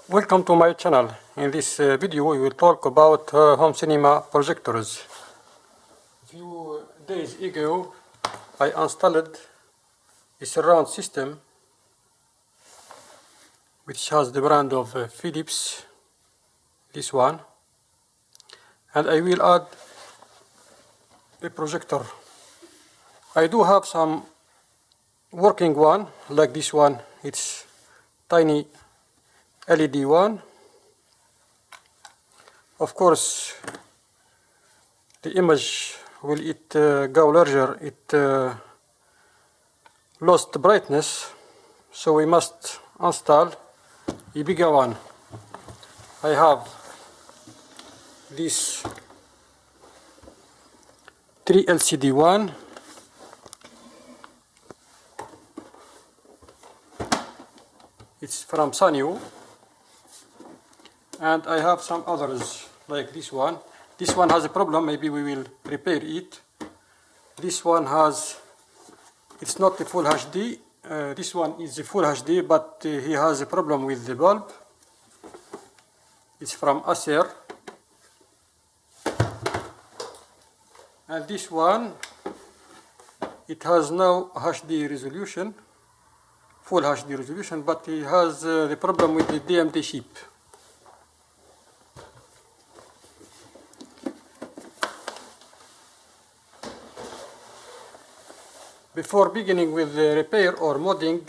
Welcome to my channel. In this video we will talk about home cinema projectors. A few days ago I installed a surround system which has the brand of Philips, this one, and I will add a projector. I do have some working one like this one. It's tiny LED one. Of course the image will go larger, it lost brightness, so we must install a bigger one. I have this 3 LCD one. It's from Sanyo, and I have some others like this one. This one has a problem, maybe we will repair it. This one it's not the full HD. This one is the full HD, but he has a problem with the bulb. It's from Acer. And this one, it has no HD resolution, full HD resolution, but he has the problem with the DMD chip. Before beginning with the repair or modding,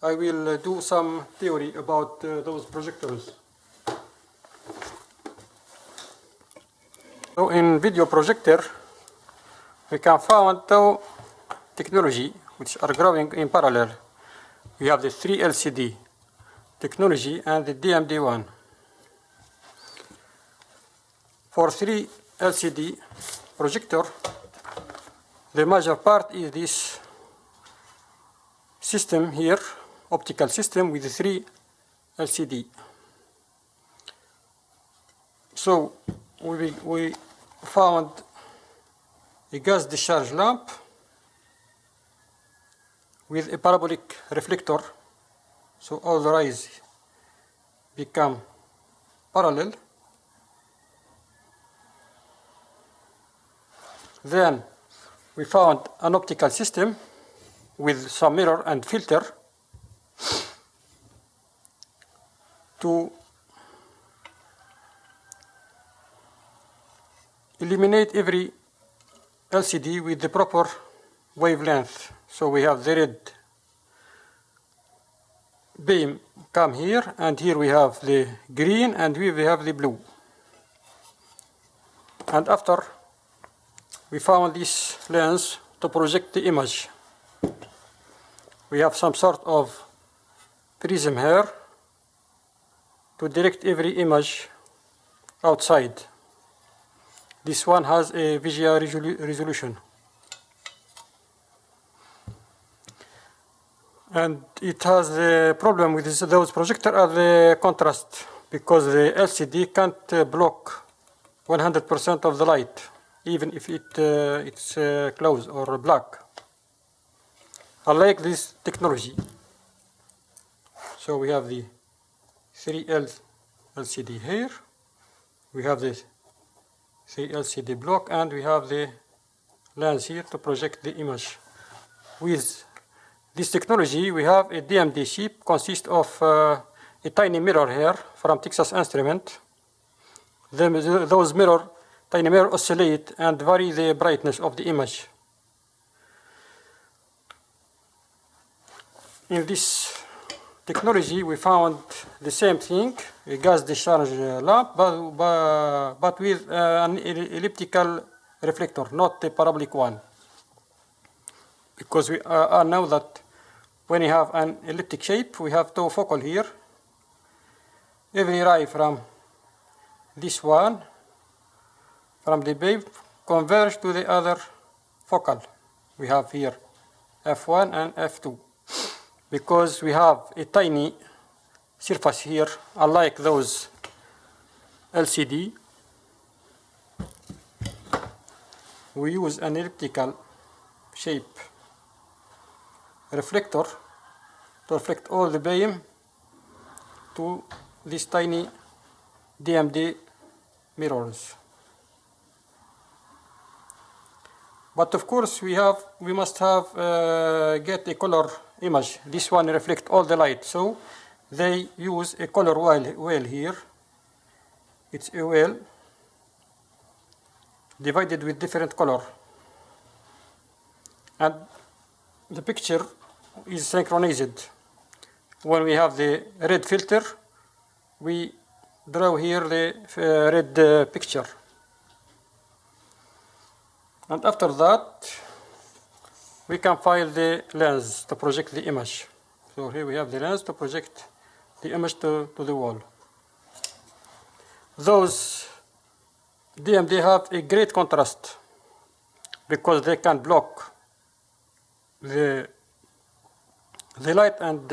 I will do some theory about those projectors. So in video projector, we can find two technology which are growing in parallel. We have the 3 LCD technology and the DMD one. For 3 LCD projector, the major part is this system here, optical system with the 3 LCD. So we found a gas discharge lamp with a parabolic reflector, so all the rays become parallel. Then we found an optical system with some mirror and filter to eliminate every LCD with the proper wavelength. So we have the red beam come here, and here we have the green, and here we have the blue. And after, we found this lens to project the image. We have some sort of prism here to direct every image outside. This one has a VGA resolution. And it has the problem with those projectors are the contrast, because the LCD can't block 100% of the light, even if it's closed or black. I like this technology. So we have the 3 LCD here, we have the 3 LCD block, and we have the lens here to project the image. With this technology, we have a DMD chip consists of a tiny mirror here from Texas Instruments. Those tiny mirror oscillate and vary the brightness of the image. In this technology, we found the same thing, a gas discharge lamp, but with an elliptical reflector, not a parabolic one. Because we know that when you have an elliptic shape, we have two focal here. Every ray from this one, from the beam, converge to the other focal. We have here F1 and F2. Because we have a tiny surface here, unlike those LCD, we use an elliptical shape reflector to reflect all the beam to these tiny DMD mirrors. But of course we must have get a color image. This one reflects all the light, so they use a color wheel here. It's a wheel divided with different color, and the picture is synchronized. When we have the red filter, we draw here the red picture. And after that, we can find the lens to project the image. So here we have the lens to project the image to the wall. Those DMD have a great contrast because they can block the light, and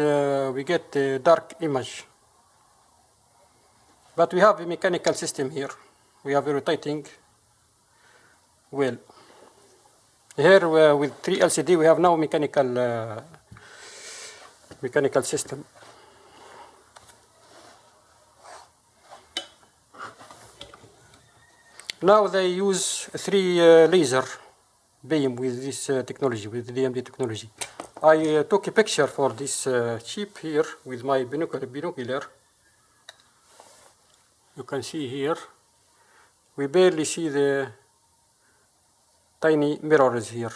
we get a dark image. But we have a mechanical system here. We have a rotating wheel. Here with 3 LCD we have now mechanical system. Now they use 3 laser beam with this technology, with the DMD technology. I took a picture for this chip here with my binocular. You can see here, we barely see the tiny mirrors here.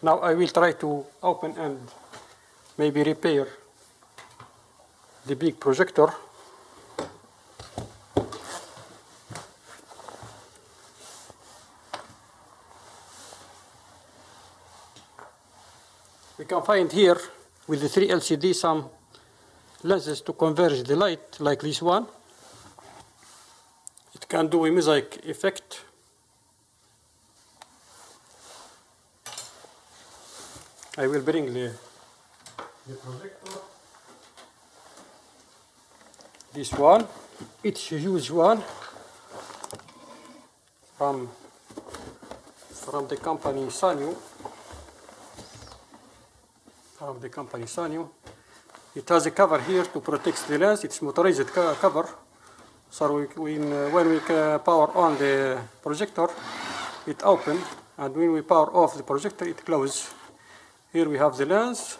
Now I will try to open and maybe repair the big projector. We can find here with the 3 LCD some lenses to converge the light, like this one. It can do a mosaic effect. I will bring the projector. This one, it's a huge one from the company Sanyo. It has a cover here to protect the lens. It's motorized cover. So when we power on the projector, it opens, and when we power off the projector, it closes. Here we have the lens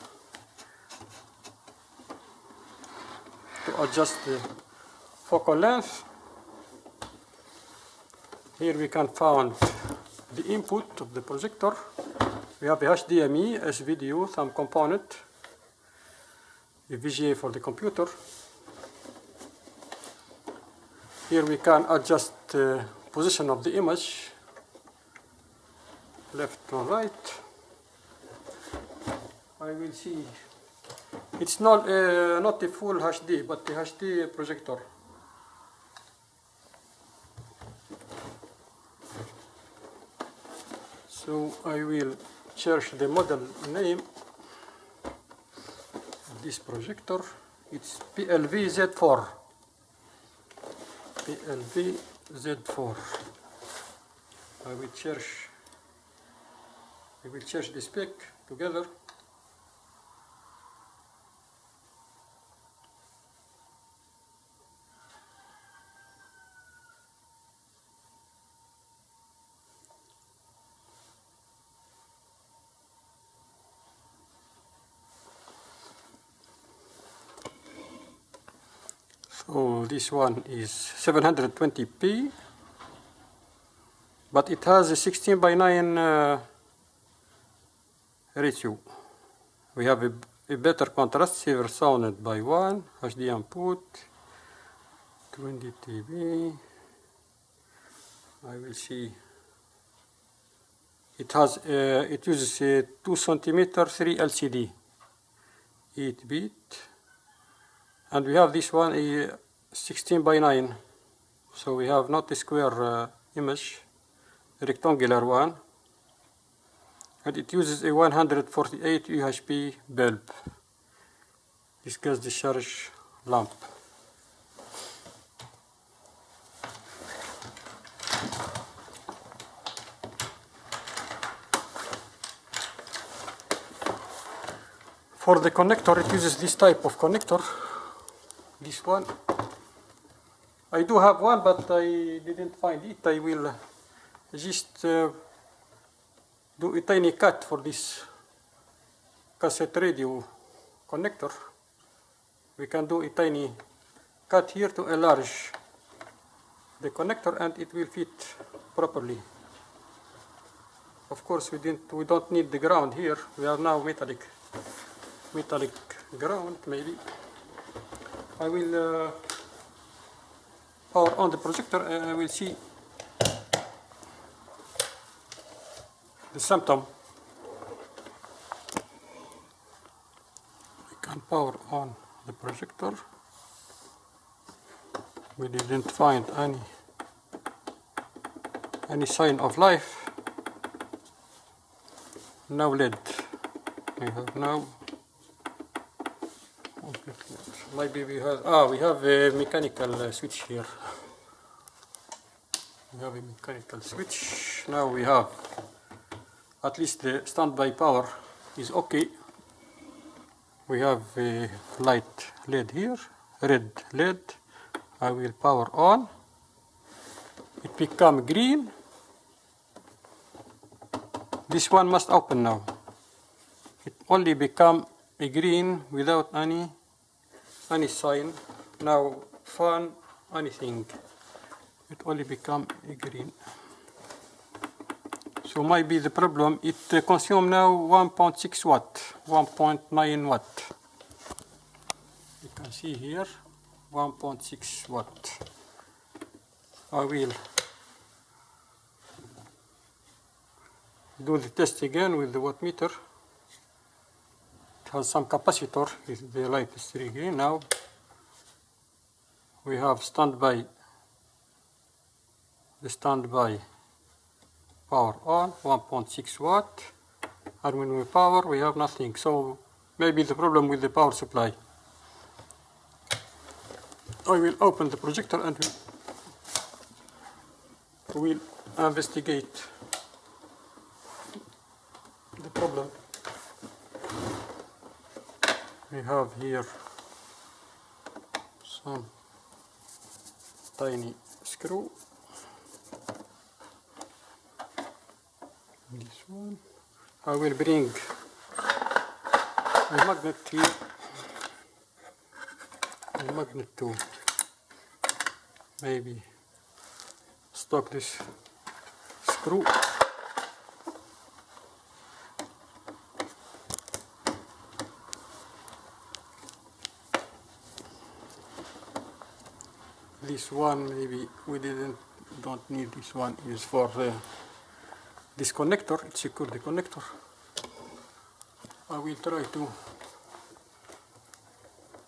to adjust the focal length. Here we can find the input of the projector. We have a HDMI, S-video, some component, a VGA for the computer. Here we can adjust the position of the image, left or right. I will see. It's not a full HD, but a HD projector. So I will search the model name of this projector. It's PLV Z4. PLV Z4. I will search the spec together. So this one is 720p, but it has a 16:9 ratio. We have a better contrast, silver sounded by 1, HD input, 20 dB. I will see. It uses a 2 cm 3 LCD, 8-bit. And we have this one a 16:9, so we have not a square image, a rectangular one, and it uses a 148 UHP bulb. This gas discharge lamp. For the connector, it uses this type of connector. This one. I do have one, but I didn't find it. I will just do a tiny cut for this cassette radio connector. We can do a tiny cut here to enlarge the connector, and it will fit properly. Of course, we don't need the ground here. We are now metallic ground. Maybe I will power on the projector, and I will see the symptom. We can power on the projector. We didn't find any sign of life. No LED. We have now. Maybe we have a mechanical switch here. We have a mechanical switch. Now we have at least the standby power is okay. We have a light LED here, red LED. I will power on. It become green. This one must open now. It only become a green without any sign. Now fan, anything. It only become a green. So maybe the problem, it consume now 1.6 watt, 1.9 watt. You can see here, 1.6 watt. I will do the test again with the wattmeter. It has some capacitor, the light is 3 green now. We have standby power on, 1.6 watt, and when we power we have nothing. So maybe the problem with the power supply. I will open the projector and we will investigate the problem. We have here some tiny screw. This one. I will bring a magnet here. A magnet to maybe stock this screw. This one maybe we don't need. This one is for this connector. It secures the connector. I will try to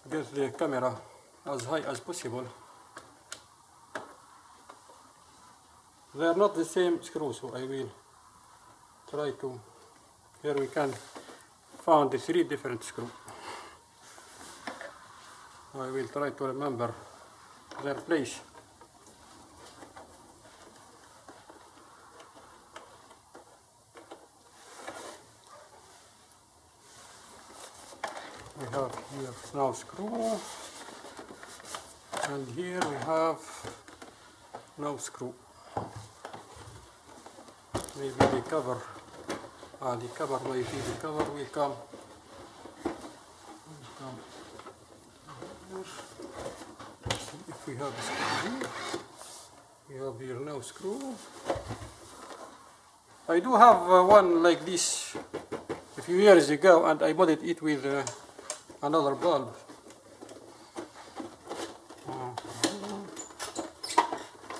get the camera as high as possible. They are not the same screw, so I will try to. Here we can find the 3 different screws. I will try to remember their place. We have here now screw, and here we have no screw. Maybe the cover, maybe the cover will come. If we have a screw here, we have here no screw. I do have one like this a few years ago, and I modded it with another bulb.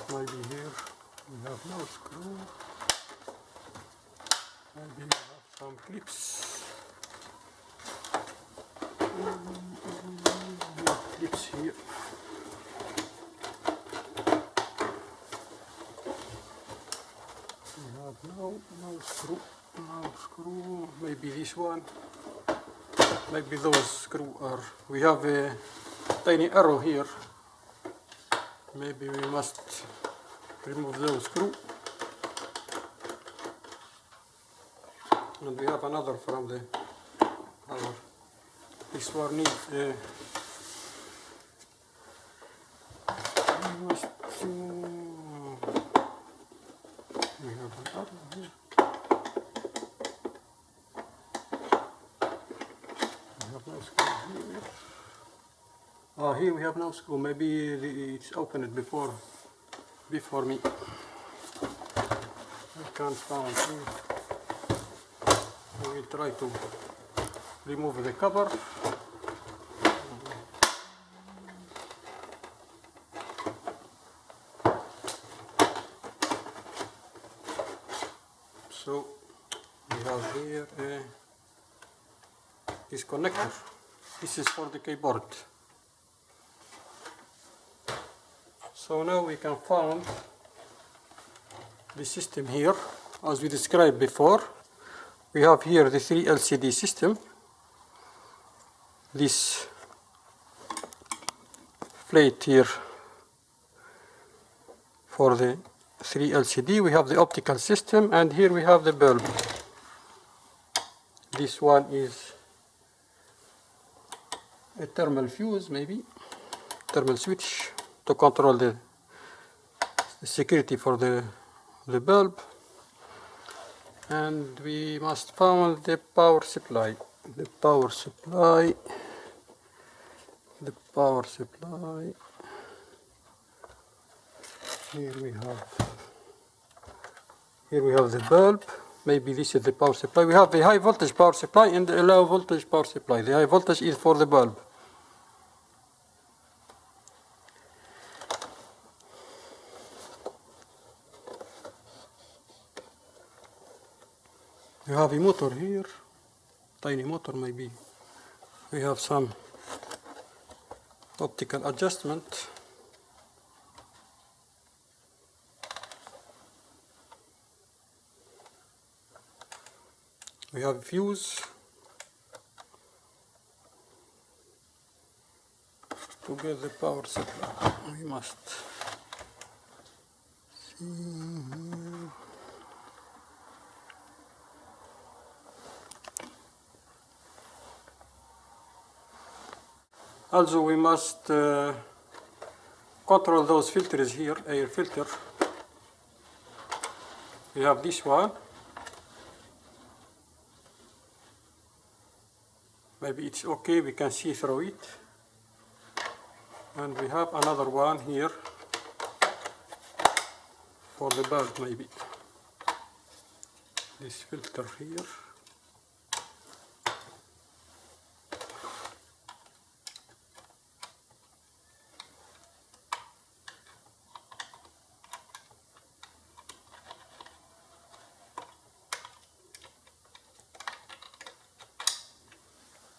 Maybe here we have no screw. Maybe we have some clips. Clips here. We have no screw. Maybe this one. Maybe those screws are. We have a tiny arrow here. Maybe we must remove those screws. And we have another from the other This one needs we have another here. We have no screw here. Oh, here we have no screw. Maybe it's opened before me. I can't find here. I will try to remove the cover. So we have here this connector. This is for the keyboard. So now we can find the system here as we described before. We have here the 3 LCD system. This plate here for the 3 LCD. We have the optical system, and here we have the bulb. This one is a thermal fuse, maybe thermal switch to control the security for the bulb. And we must find the power supply. The power supply. Here we have the bulb. Maybe this is the power supply. We have the high voltage power supply and the low voltage power supply. The high voltage is for the bulb. We have a motor here, tiny motor maybe. We have some optical adjustment. We have fuse to get the power supply. We must see here. Also we must control those filters here, air filter. We have this one. Maybe it's okay, we can see through it. And we have another one here for the bulb maybe. This filter here.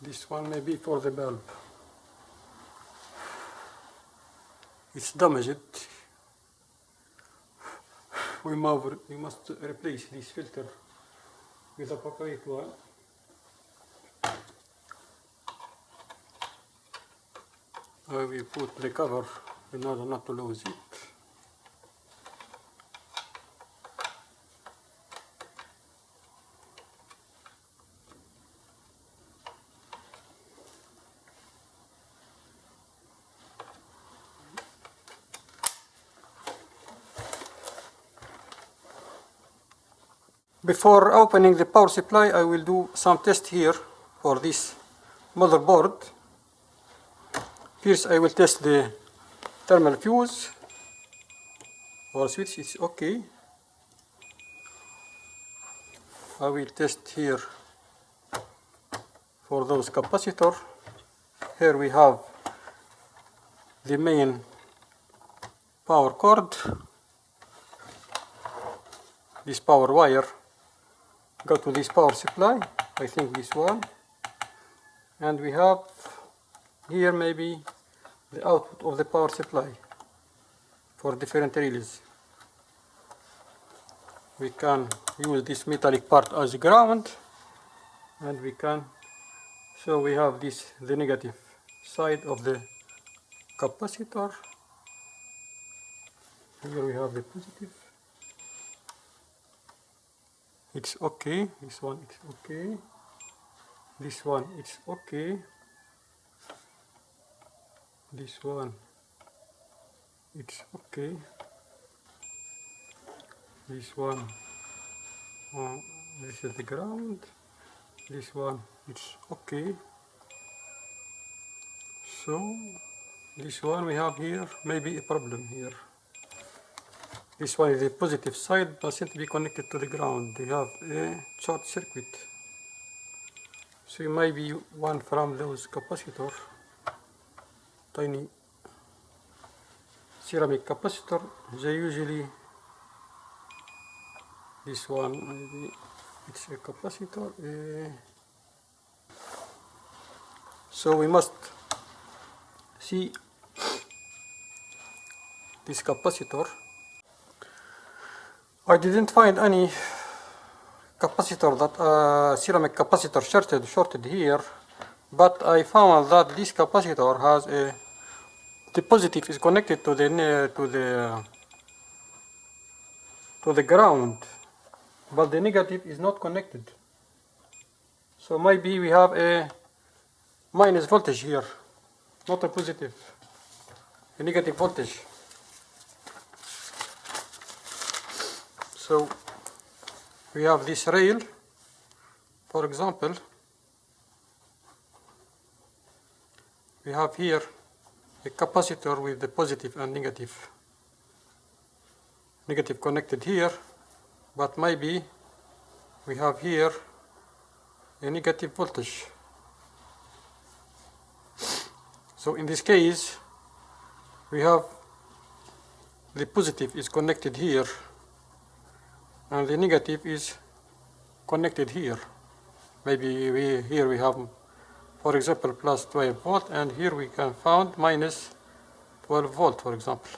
This one may be for the bulb. It's damaged. We must replace this filter with a appropriate one. I will put the cover in order not to lose it. Before opening the power supply, I will do some test here for this motherboard. First I will test the thermal fuse or switch, it's okay. I will test here for those capacitor. Here we have the main power cord, this power wire go to this power supply, I think this one, and we have here maybe the output of the power supply for different relays. We can use this metallic part as ground, and we can, so we have this, the negative side of the capacitor. Here we have the positive. It's okay, this one is okay, this one is okay, This one, it's okay. This one, this is the ground. This one, it's okay. So this one we have here maybe a problem here. This one is the positive side, doesn't be connected to the ground. We have a short circuit. So it might be one from those capacitor, tiny ceramic capacitor. They usually, this one maybe it's a capacitor. So we must see this capacitor. I didn't find any capacitor that ceramic capacitor shorted here, but I found that this capacitor has the positive is connected to the ground, but the negative is not connected. So maybe we have a minus voltage here, not a positive, a negative voltage. So we have this rail, for example. We have here a capacitor with the positive and negative connected here, but maybe we have here a negative voltage. So in this case we have the positive is connected here and the negative is connected here. Maybe here we have, for example, plus 12 volt, and here we can find minus 12 volt, for example.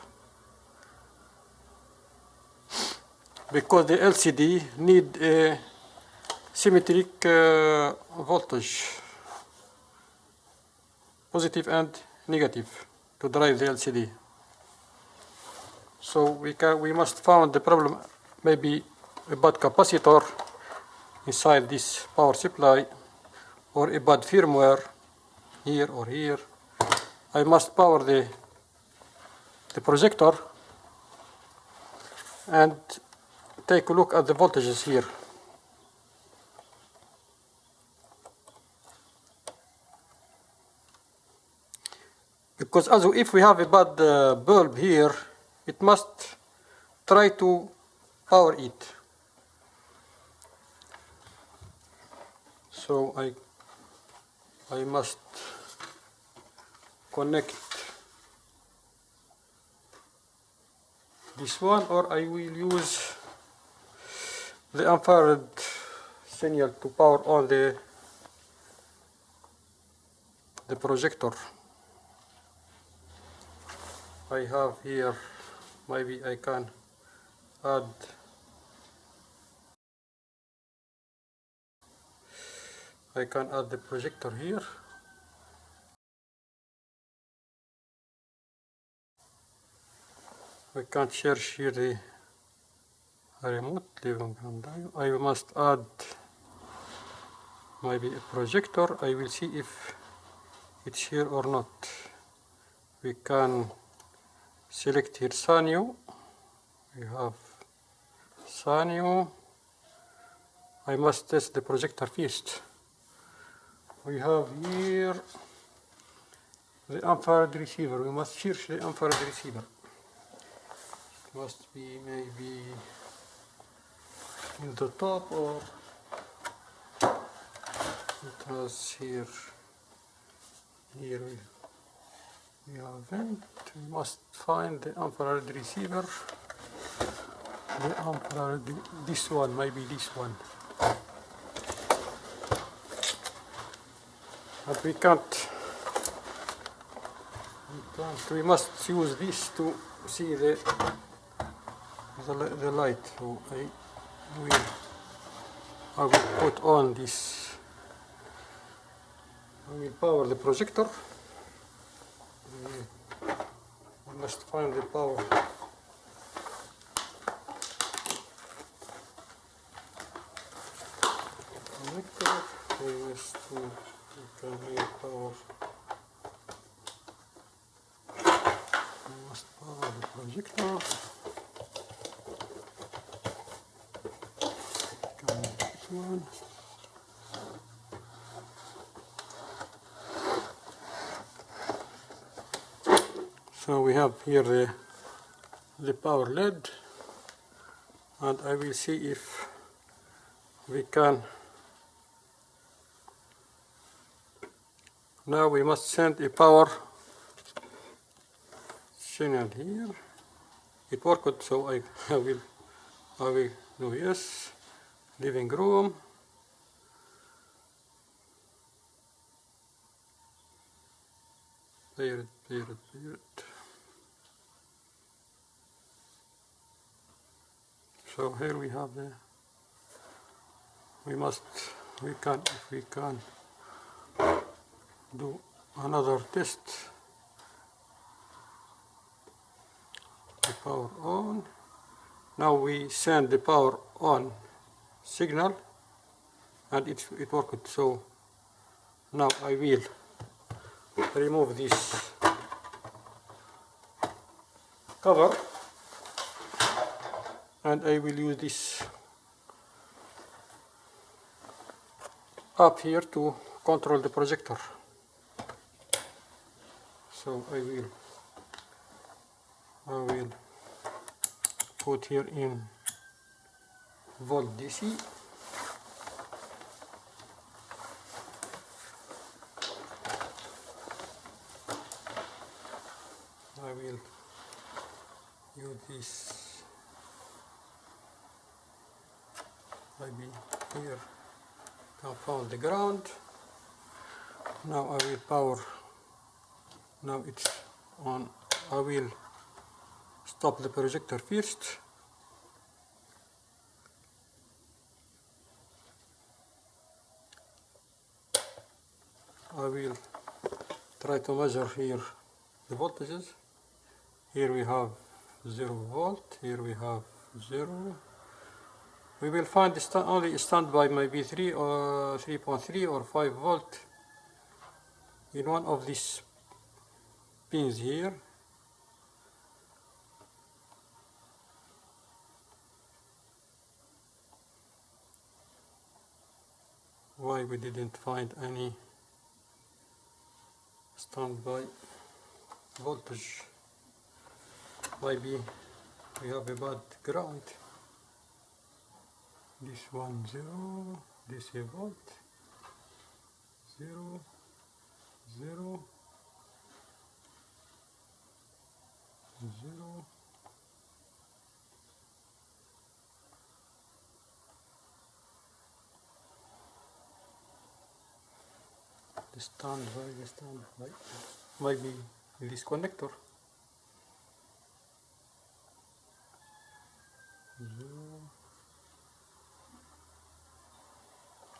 Because the LCD need a symmetric voltage, positive and negative, to drive the LCD. So we must find the problem, maybe a bad capacitor inside this power supply, or a bad firmware here or here. I must power the projector and take a look at the voltages here. Because if we have a bad bulb here, it must try to power it. So I must connect this one, or I will use the infrared signal to power on the projector. I have here, maybe I can add the projector here. I can't search here the remote leaving and I must add maybe a projector. I will see if it's here or not. We can select here Sanyo. We have Sanyo. I must test the projector first. We have here the infrared receiver. We must search the infrared receiver. It must be maybe in the top, or it has here. Here we have it. We must find the infrared receiver. The infrared, this one, maybe this one. But we can't. We must use this to see the light. So I will put on this. I will power the projector. We must find the power. Connector. We can make power. must power the projector. Come this one. So we have here the power LED, and I will see if we can. Now we must send a power signal here. It worked, so I will do yes. Living room. Pair it. So here we have the. If we can do another test. The power on. Now we send the power on signal, and it worked. So now I will remove this cover, and I will use this up here to control the projector. So I will put here in volt DC. I will use this maybe here, confound the ground. Now I will power. Now it's on. I will stop the projector first. I will try to measure here the voltages. Here we have 0 volt, here we have 0. We will find only standby maybe 3 or 3.3 or 5 volt in one of these pins here. Why we didn't find any standby voltage? Maybe we have a bad ground. This one 0, this a volt, 0, 0, 0. The standby, maybe this connector. 0.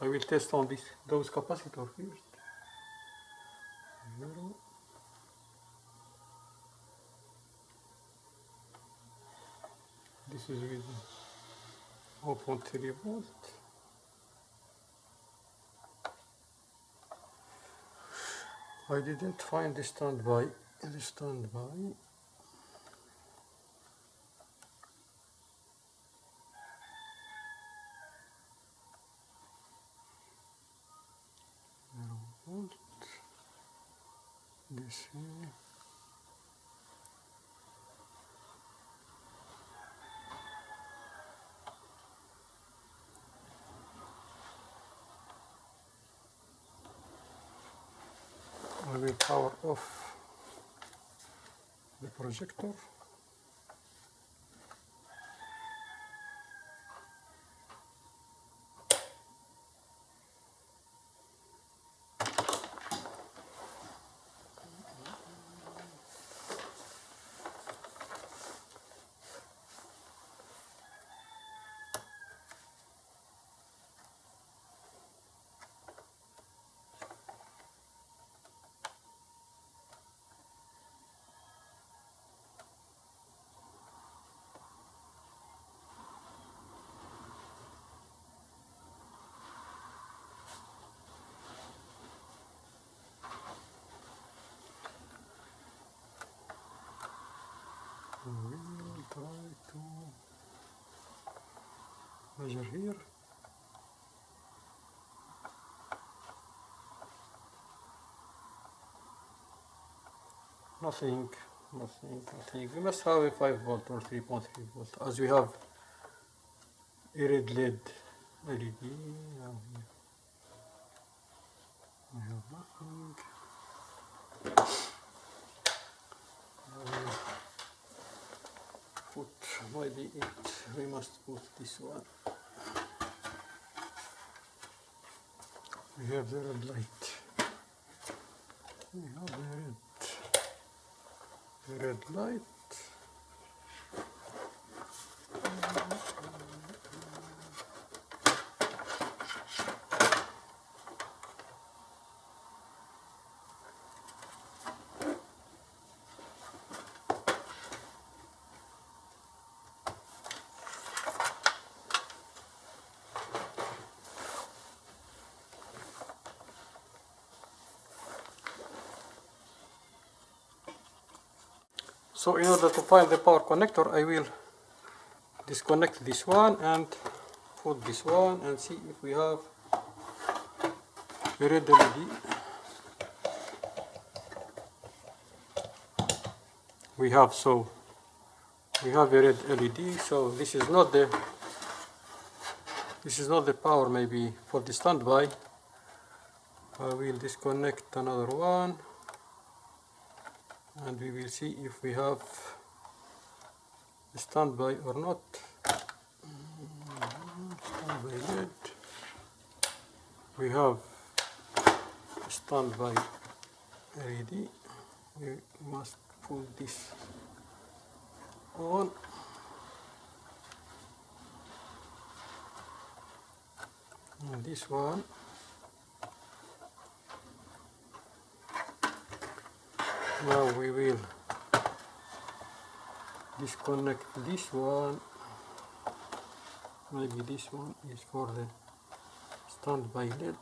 I will test on those capacitors first. 0. This is with 0.3 volt. I didn't find the standby. The standby. Volt. This here. I will power off the projector. measure here. Nothing. We must have a 5 volt or 3.3 volt, as we have a red LED. Now here we have nothing. Put maybe we must put this one. We have the red light. We have the red light. So in order to find the power connector, I will disconnect this one and put this one and see if we have a red LED. We have a red LED. So this is not the power maybe for the standby. I will disconnect another one. And we will see if we have a standby or not. Standby LED. We have a standby LED. We must put this on. And this one. Now we will disconnect this one. Maybe this one is for the standby LED.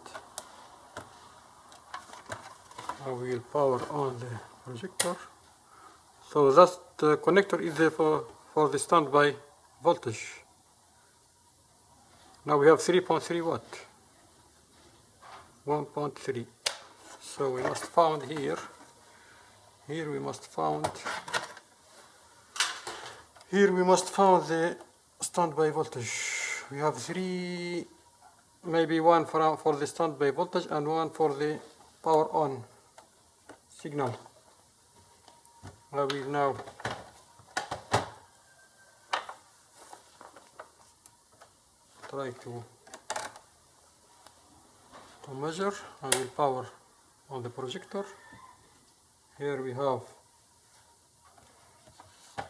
I will power on the projector. So that connector is there for the standby voltage. Now we have 3.3 watt. 1.3. So we must found here. Here we must found the standby voltage. We have three, maybe one for the standby voltage and one for the power on signal. I will now try to measure. I will power on the projector. Here we have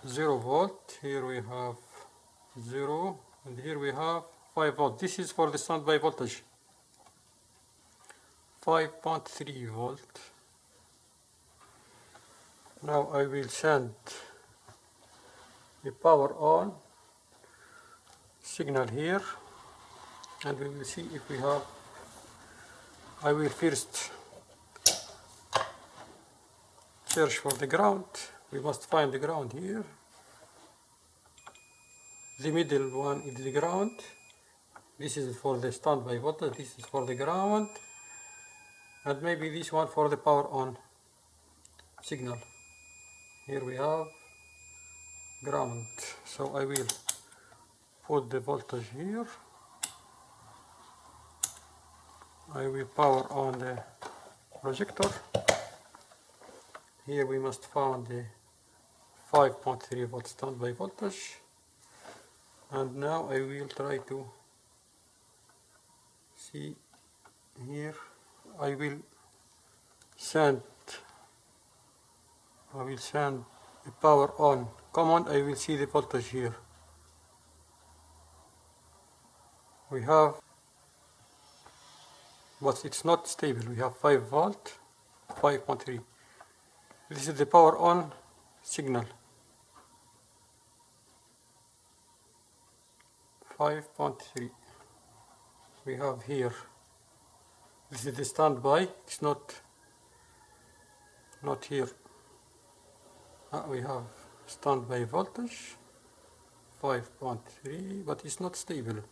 0 volt, here we have 0, and here we have 5 volt. This is for the standby voltage, 5.3 volt. Now I will send the power on signal here, and we will see if we have. I will first search for the ground. We must find the ground here. The middle one is the ground. This is for the standby voltage. This is for the ground, and maybe this one for the power on signal. Here we have ground. So I will put the voltage here. I will power on the projector. Here we must find the 5.3 volt standby voltage, and now I will try to see here. I will send the power on command. I will see the voltage here. We have, but it's not stable. We have 5 volt, 5.3. This is the power on signal. 5.3. We have here. This is the standby. It's not here. We have standby voltage 5.3, but it's not stable.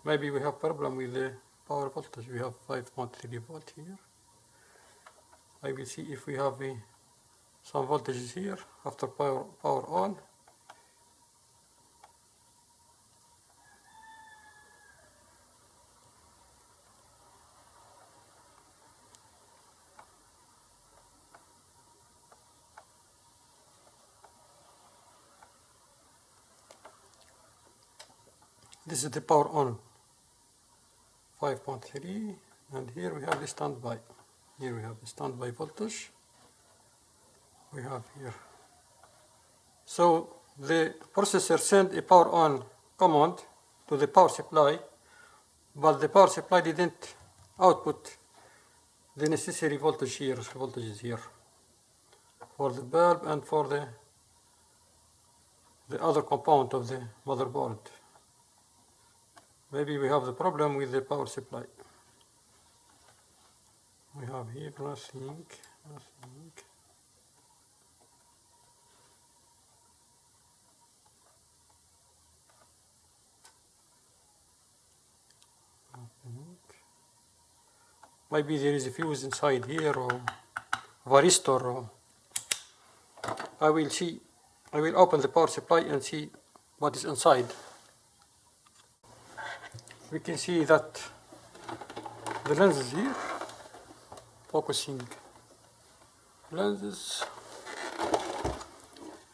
maybe we have problem with the power voltage. We have 5.3 volt here. I will see if we have some voltages here after power on. This is the power on, 5.3, and here we have the standby. Here we have the standby voltage. We have here. So the processor sent a power on command to the power supply, but the power supply didn't output the necessary voltages here for the bulb and for the other component of the motherboard. Maybe we have the problem with the power supply. We have here nothing. Maybe there is a fuse inside here or varistor. Or I will see. I will open the power supply and see what is inside. We can see that the lenses here, focusing lenses.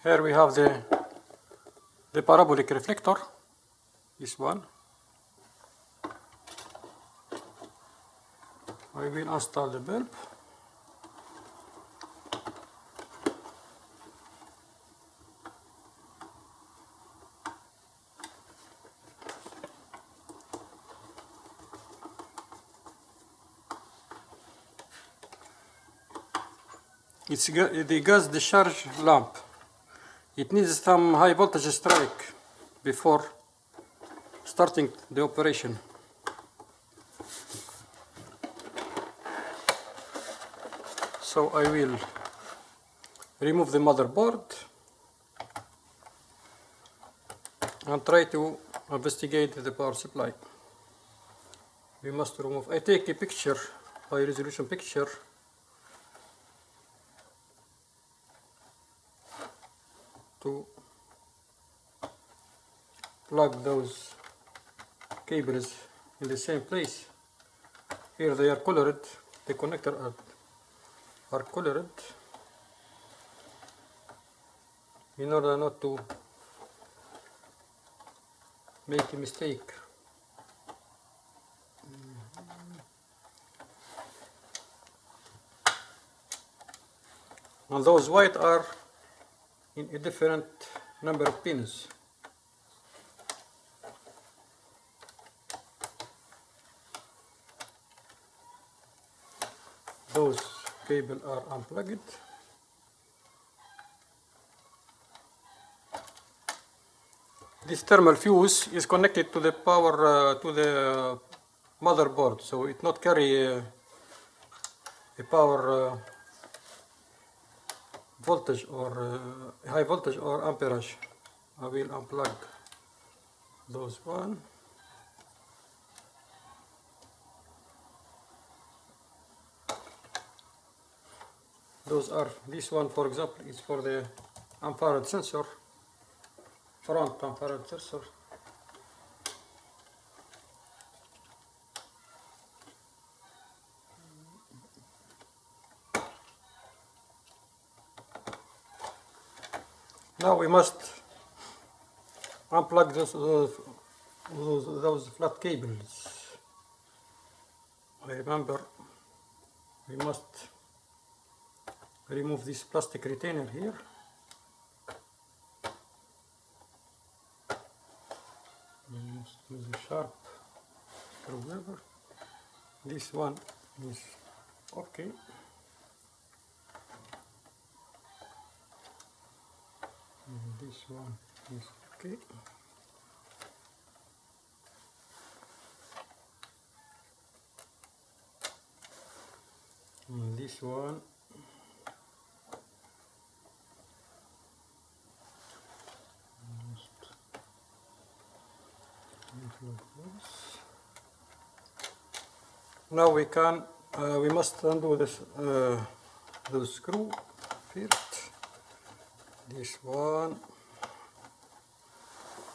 Here we have the parabolic reflector, this one. I will install the bulb. It's the gas discharge lamp. It needs some high voltage strike before starting the operation. So I will remove the motherboard and try to investigate the power supply. We must remove. I take a picture, high resolution picture, to plug those cables in the same place. Here they are colored, the connector are colored in order not to make a mistake. And those white are in a different number of pins. Those cables are unplugged. This thermal fuse is connected to the power to the motherboard, so it not carry a power voltage or high voltage or amperage. I will unplug those one. Those are, this one for example is for the infrared sensor, front infrared sensor. Now we must unplug those flat cables. I remember we must remove this plastic retainer here. We must use a sharp screwdriver. This one is okay. And this one is okay. And this one like this. Now we must undo this the screw first. This one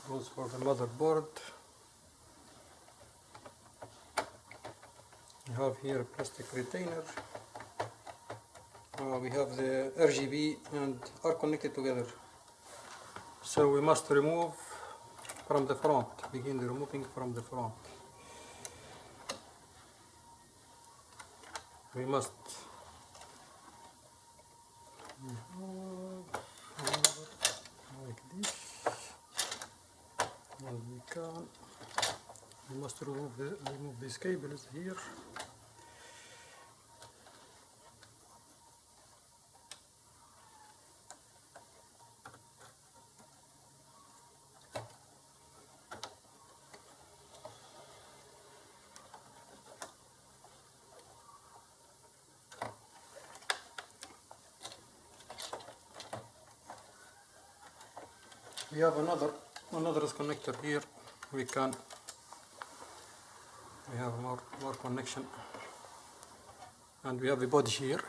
goes for the motherboard. We have here a plastic retainer. We have the RGB and are connected together. So we must remove from the front. Begin the removing from the front. We must like this, and we must remove these cables here. We have another connector here. We have more connection, and we have a body here.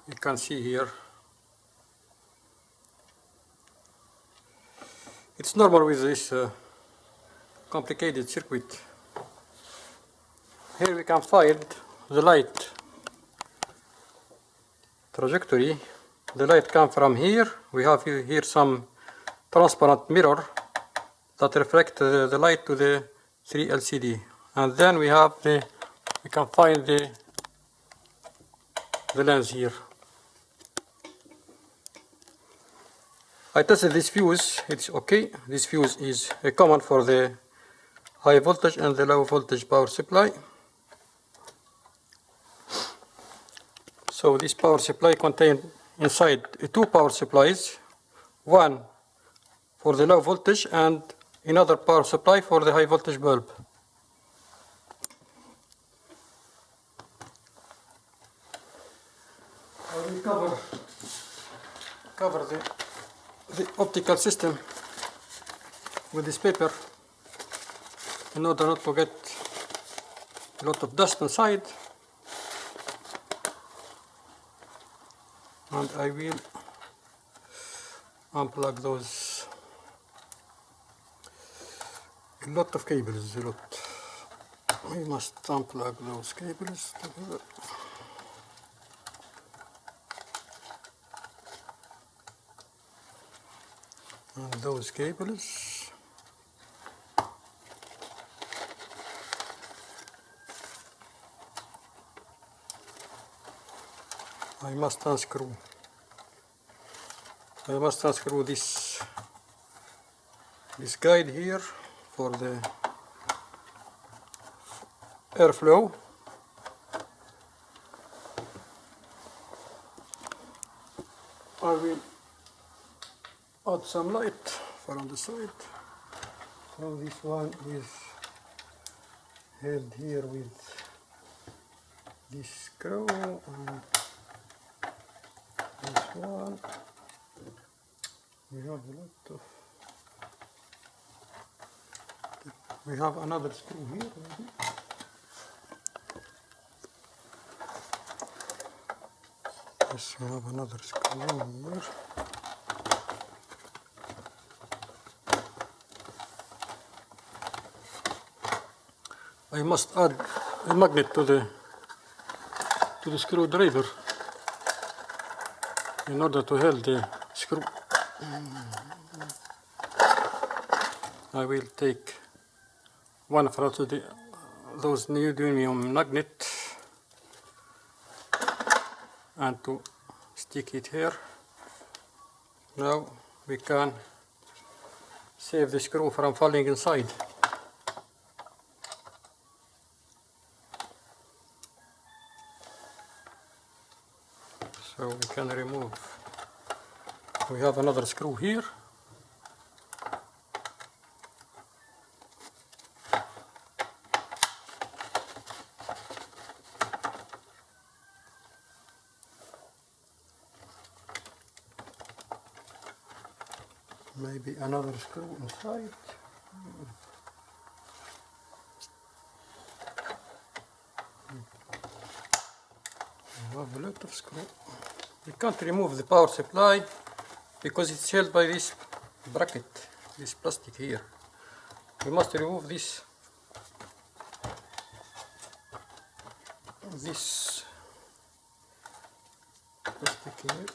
You can see here. It's normal with this complicated circuit. Here we can find the light trajectory. The light comes from here. We have here some transparent mirror that reflect the light to the 3 LCD, and then we can find the lens here. I tested this fuse. It's okay. This fuse is common for the high voltage and the low voltage power supply. So this power supply contains inside two power supplies, one for the low voltage and another power supply for the high voltage bulb. I will cover the optical system with this paper in order not to get a lot of dust inside. And I will unplug those, a lot of cables, We must unplug those cables together. And those cables. I must unscrew this guide here for the airflow. I will add some light from the side. So this one is held here with this screw, and this one we have a lot of. We have another screw here, maybe. Yes, we have another screw here. I must add a magnet to the screwdriver in order to hold the screw. I will take one of those neodymium magnet and to stick it here. Now we can save the screw from falling inside. So we can remove. We have another screw here. Maybe another screw inside. have a lot of screw. We can't remove the power supply because it's held by this bracket, this plastic here. We must remove this plastic here.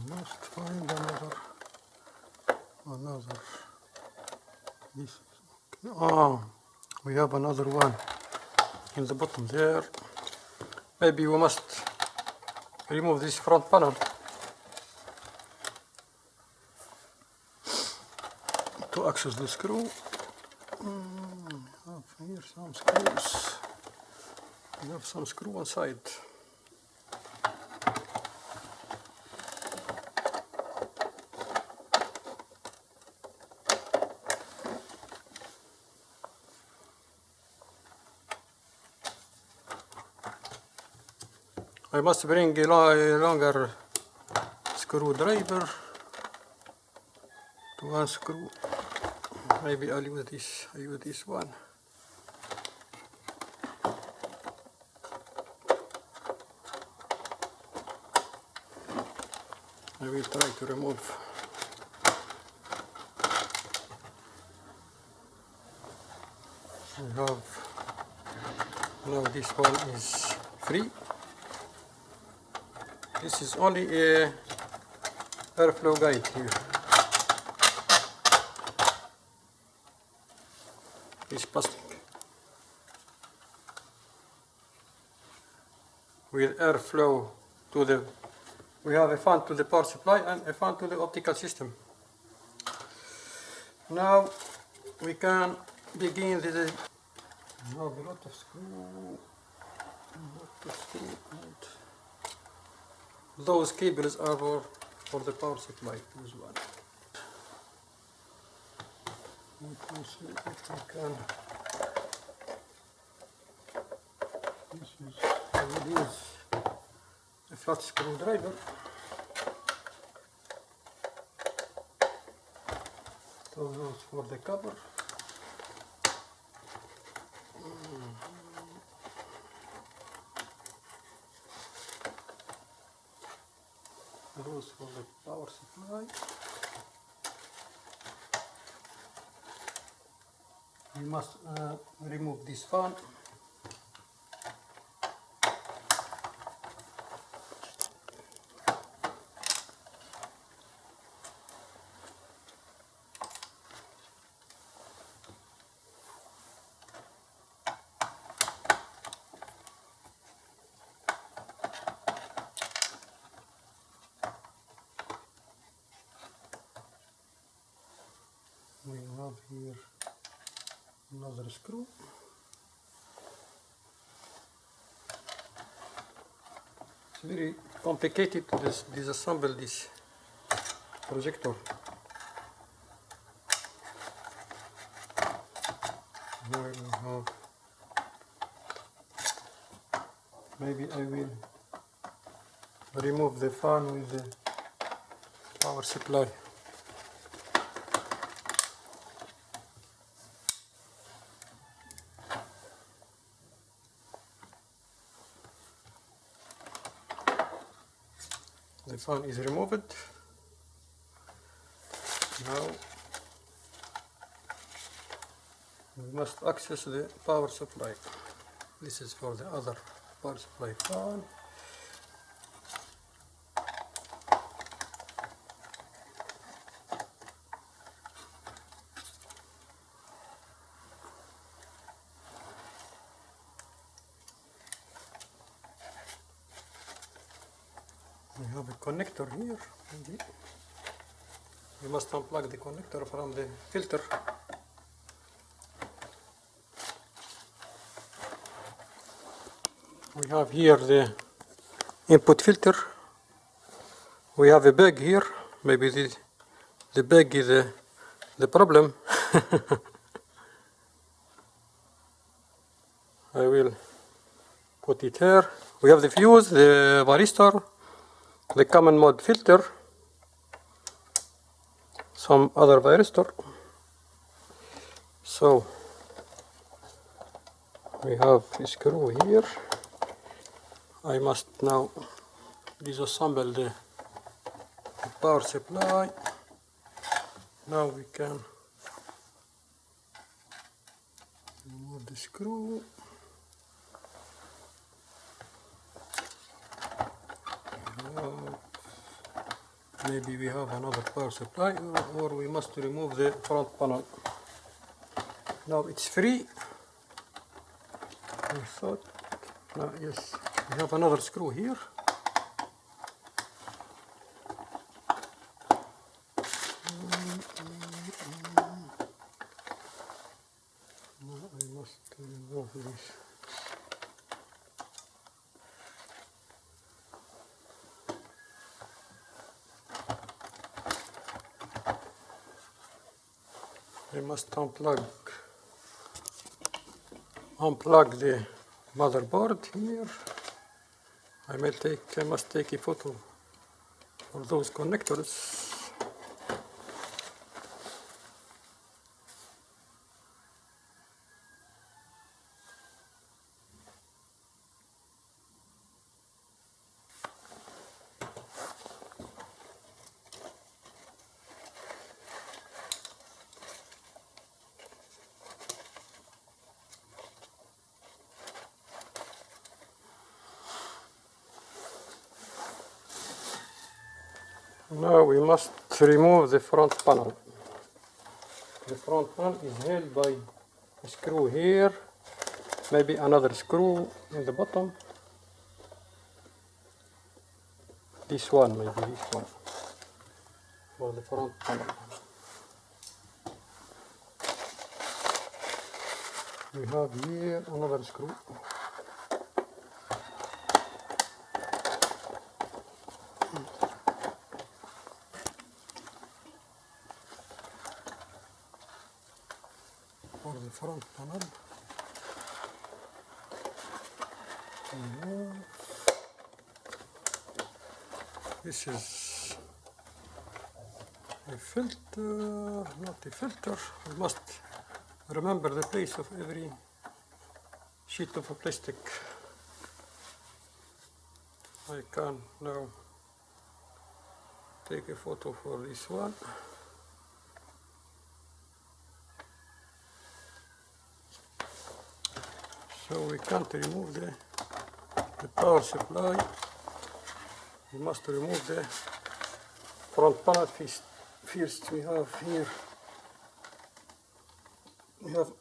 Must find another. This is okay. Oh, we have another one in the bottom there. Maybe we must remove this front panel to access the screw. Have here some screws. We have some screw inside. I must bring a longer screwdriver to unscrew. Maybe I'll use this. I use this one. I will try to remove. We have now this one is free. This is only a airflow guide here. This plastic with airflow to the. We have a fan to the power supply and a fan to the optical system. Now we can begin the. We have a lot of screw. Those cables are for the power supply. This one. Let me see if we can. I will use a flat screwdriver. Those for the cover. Those for the power supply. We must remove this fan. We have here another screw. It's very complicated to disassemble this projector. Here we have. Maybe I will remove the fan with the power supply. The fan is removed. Now we must access the power supply. This is for the other power supply fan. We have a connector here. We must unplug the connector from the filter. We have here the input filter. We have a bag here. Maybe the bag is the problem. I will Put it here. We have the fuse, the varistor, the common mode filter, some other varistor. So we have a screw here. I must now disassemble the power supply. Now we can remove the screw. Maybe we have another power supply, or we must remove the front panel. Now it's free. I thought, yes, we have another screw here. Now I must remove this. I must unplug the motherboard here. I must take a photo for those connectors. Now we must remove the front panel. The front panel is held by a screw here, maybe another screw in the bottom. This one, maybe this one, for the front panel. We have here another screw. For the front panel. This is a filter, not a filter. We must remember the place of every sheet of plastic. I can now take a photo for this one. So we can't remove the power supply. We must remove the front panel first. We have here, we have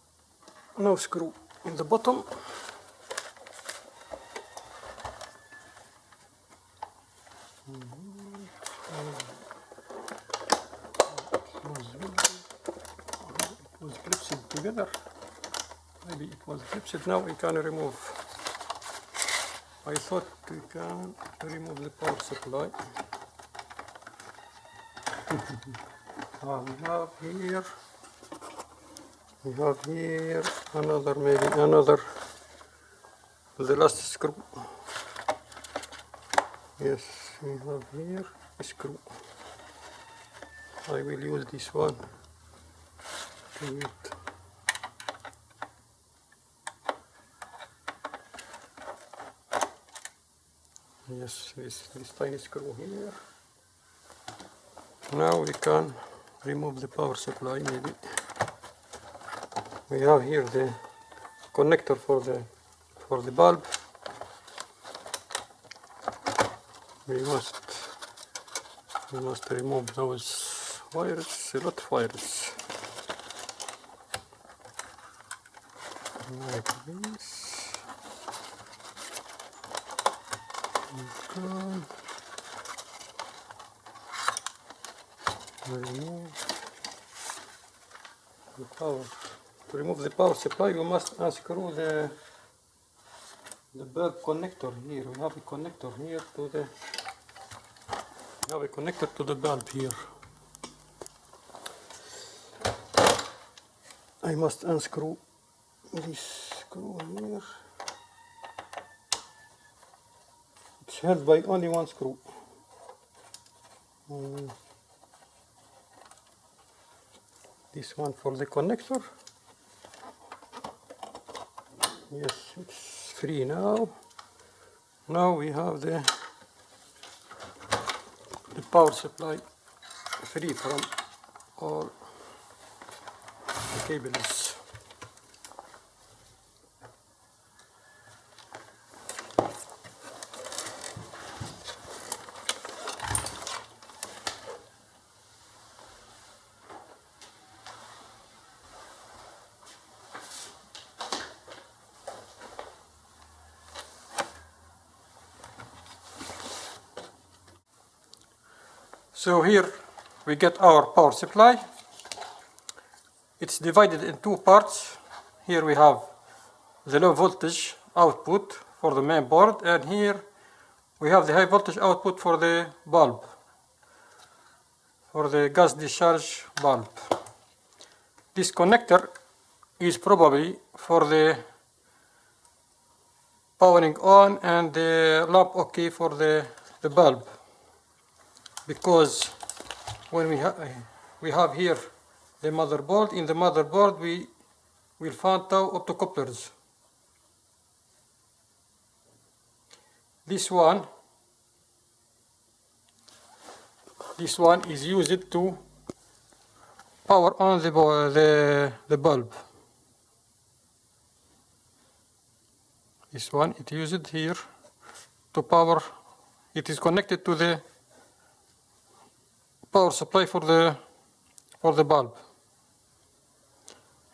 no screw in the bottom. It was clipped together. Maybe it was clipped. Now we can remove. I thought we can remove the power supply. We have here another, maybe another, the last screw. Yes, we have here a screw. I will use this one to it. Yes, this tiny screw here. Now we can remove the power supply. Maybe we have here the connector for the bulb. We must remove those wires, a lot of wires, like this. To remove the power supply, you must unscrew the bulb connector here. We have a connector here to the. We have a connector to the bulb here. I must unscrew this screw here. it's held by only one screw. This one for the connector. Yes, it's free now. Now we have the power supply free from all the cables. So here we get our power supply. It's divided in two parts. Here we have the low voltage output for the main board, and here we have the high voltage output for the bulb, for the gas discharge bulb. This connector is probably for the powering on and the lamp OK for the bulb, because when we have here the motherboard, in the motherboard we will find two optocouplers. This one is used to power on the bulb. This one it used here to power. It is connected to the power supply for the bulb.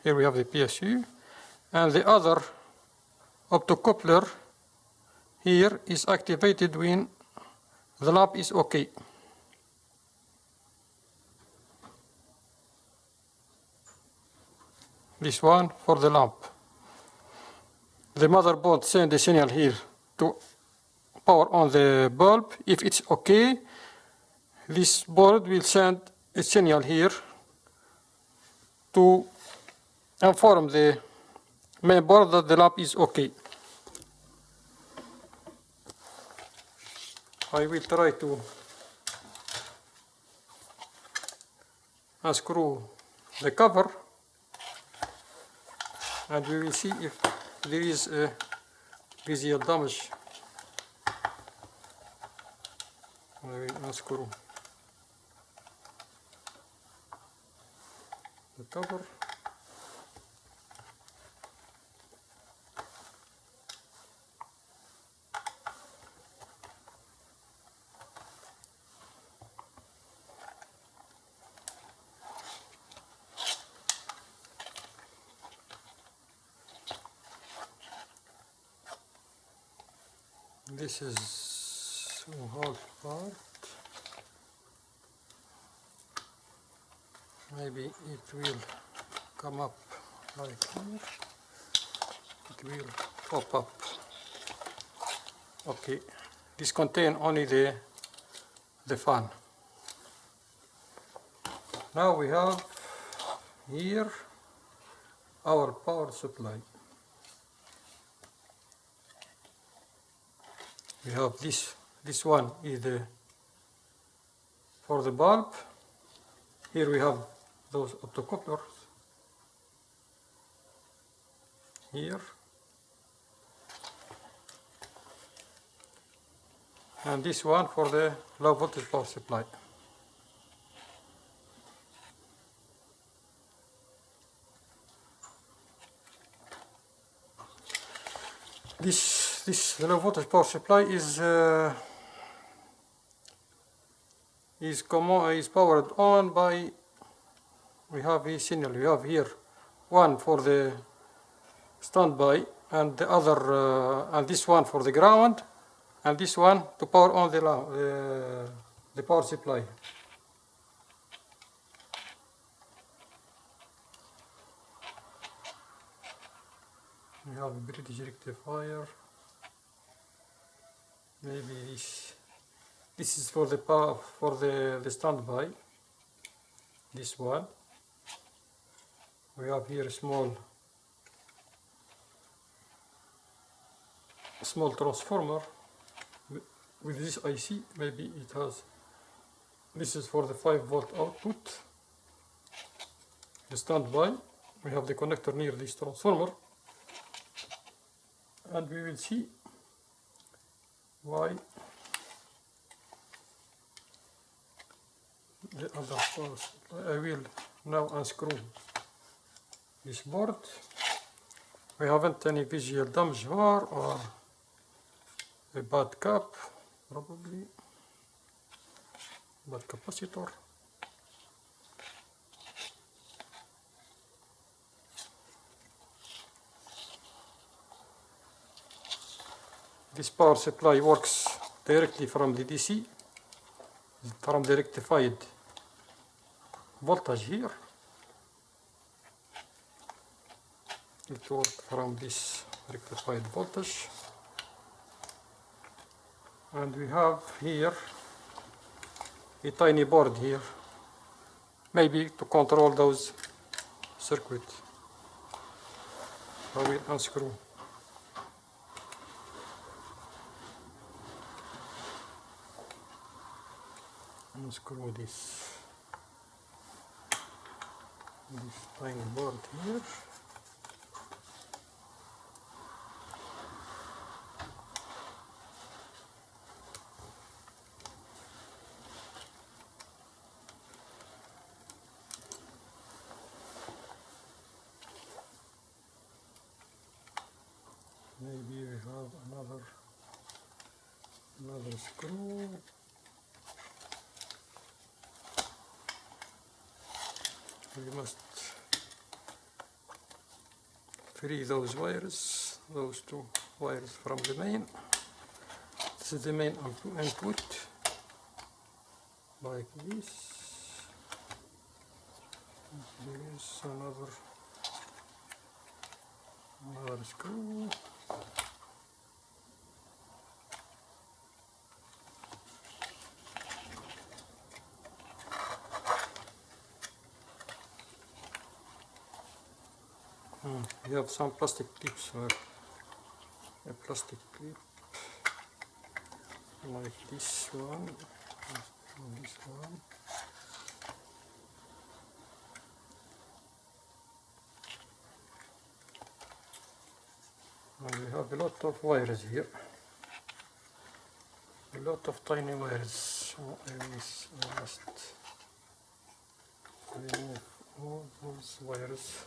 Here we have the PSU, and the other optocoupler here is activated when the lamp is OK. This one for the lamp. The motherboard sends a signal here to power on the bulb. If it's OK, this board will send a signal here to inform the main board that the lamp is OK. I will try to unscrew the cover, and we will see if there is a visual damage. I will unscrew the cover. This is a whole part. Maybe it will come up like here. It will pop up. Okay, this contains only the fan. Now we have here our power supply. We have this one is for the bulb. Here we have those optocouplers here, and this one for the low voltage power supply. This low voltage power supply is powered on by, we have a signal. We have here one for the standby, and the other and this one for the ground, and this one to power on the power supply. We have a British rectifier. Maybe this is for the power, for the standby. This one. We have here a small transformer with this IC, maybe it has, this is for the 5-volt output, the standby. We have the connector near this transformer, and we will see why the other parts. I will now unscrew this board. We haven't any visual damage here or a bad cap, probably bad capacitor. This power supply works directly from the DC, from the rectified voltage here. It works from this rectified voltage. And we have here a tiny board here, maybe to control those circuits. I will unscrew. Unscrew this tiny board here. Maybe we have another screw. We must free those wires, those two wires from the main. This is the main input, like this. There is another screw. We have some plastic clips, or a plastic clip like this one, this one. And we have a lot of wires here, a lot of tiny wires. So I must remove all those wires.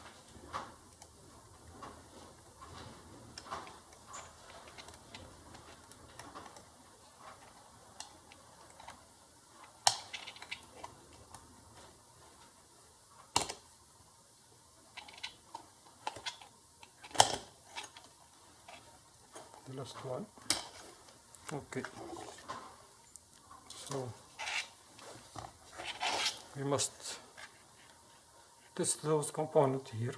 The last one. Okay, so we must test those components here.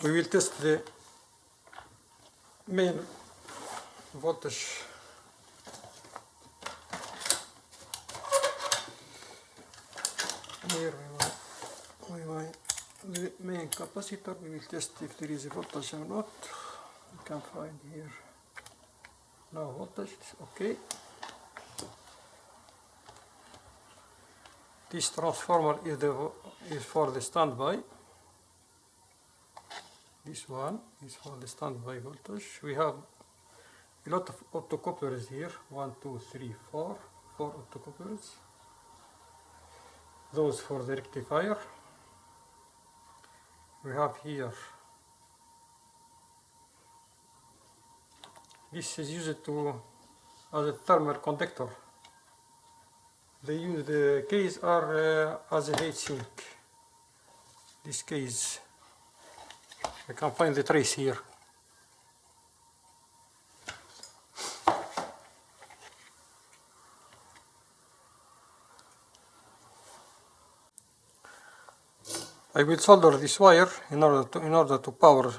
We will test the main voltage here. The main capacitor. We will test if there is a voltage or not. You can find here no voltage. Okay. This transformer is for the standby. This one is for the standby voltage. We have a lot of optocouplers here. 1, 2, 3, 4 optocouplers. Those for the rectifier. We have here, this is used as a thermal conductor. They use the case are as a heat sink. This case, I can find the trace here. I will solder this wire in order to power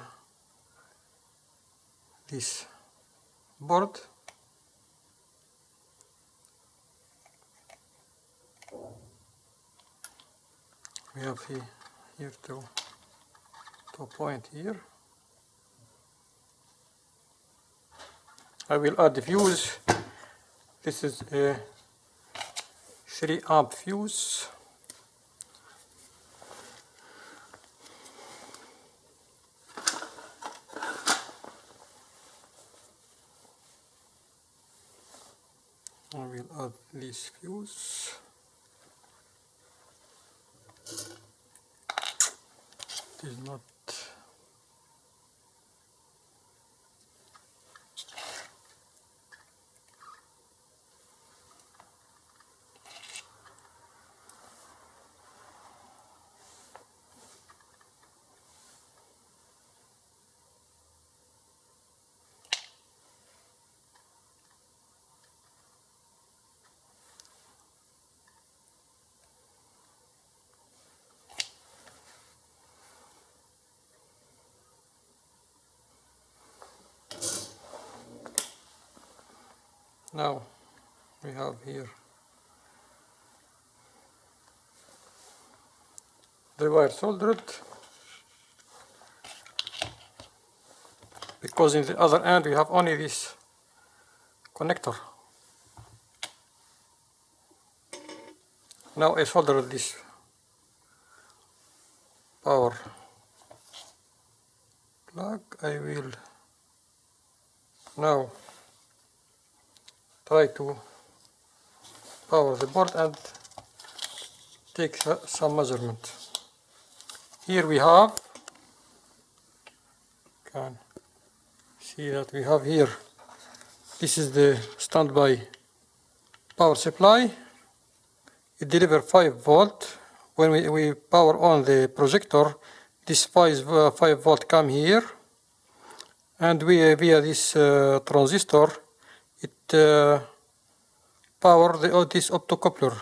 this board. We have here two 2 point here. I will add the fuse. This is a 3 amp fuse. I will add this fuse. It is not. Now we have here the wire soldered, because in the other end we have only this connector. Now I soldered this power plug. I will now try to power the board and take some measurement. Here we have, can see that we have here, this is the standby power supply. It delivers 5 volt. When we power on the projector, this 5 volt come here, and via this transistor it power this optocoupler.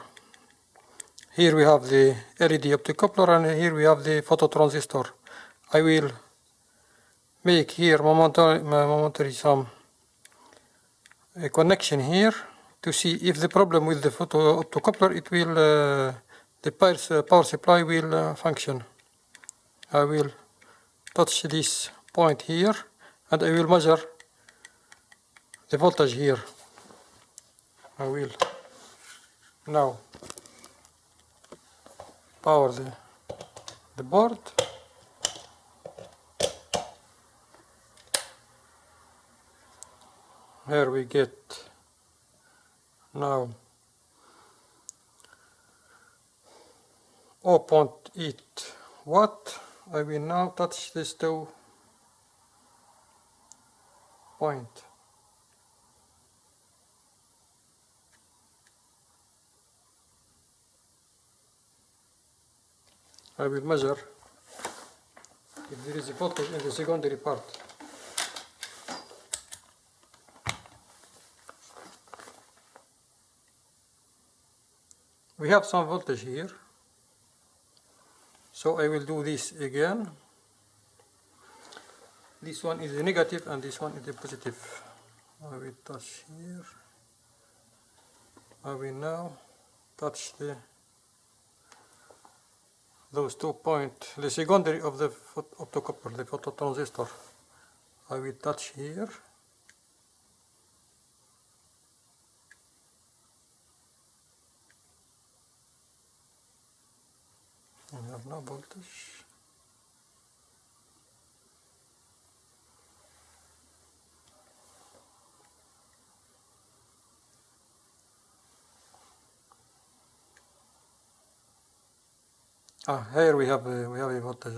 Here we have the LED optocoupler, and here we have the phototransistor. I will make here momentary some a connection here to see if the problem with the photo optocoupler, it will the power supply will function. I will touch this point here, and I will measure the voltage here. I will now power the board. Here we get now 0.8 watt. I will now touch this 2 point. I will measure if there is a voltage in the secondary part. We have some voltage here, so I will do this again. This one is a negative and this one is a positive. I will touch here. I will now touch those 2 points, the secondary of the optocoupler, the phototransistor. I will touch here. I have no voltage. Here we have a voltage.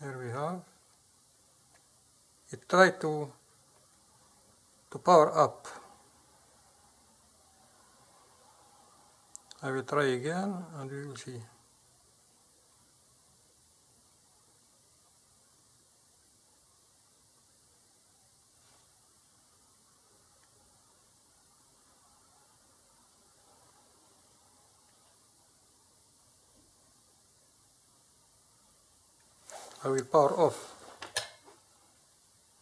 Here we have. It tried to power up. I will try again and we will see. I will power off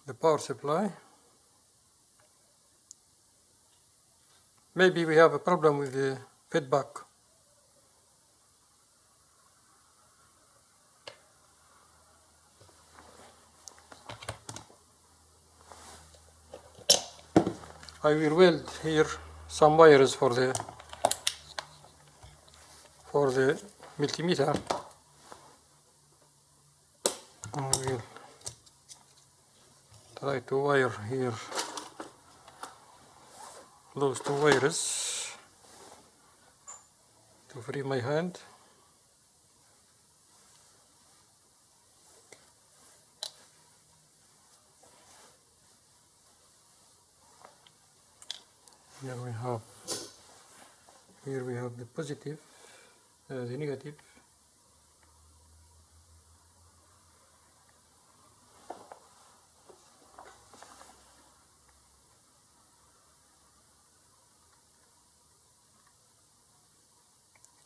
the power supply. Maybe we have a problem with the feedback. I will weld here some wires for the multimeter. I will try to wire here those two wires to free my hand. Here we have the positive, the negative.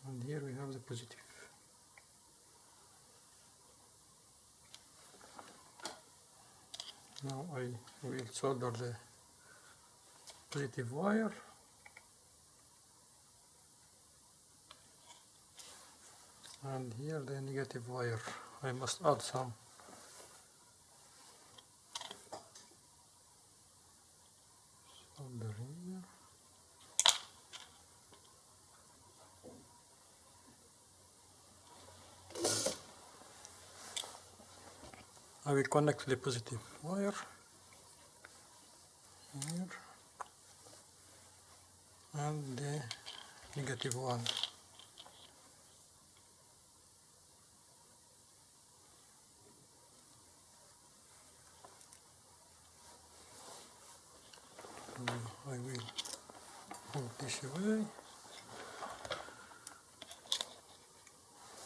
And here we have the positive. Now I will solder the positive wire. And here the negative wire. I must add some solder here. I will connect the positive wire here and the negative one. I will move this away.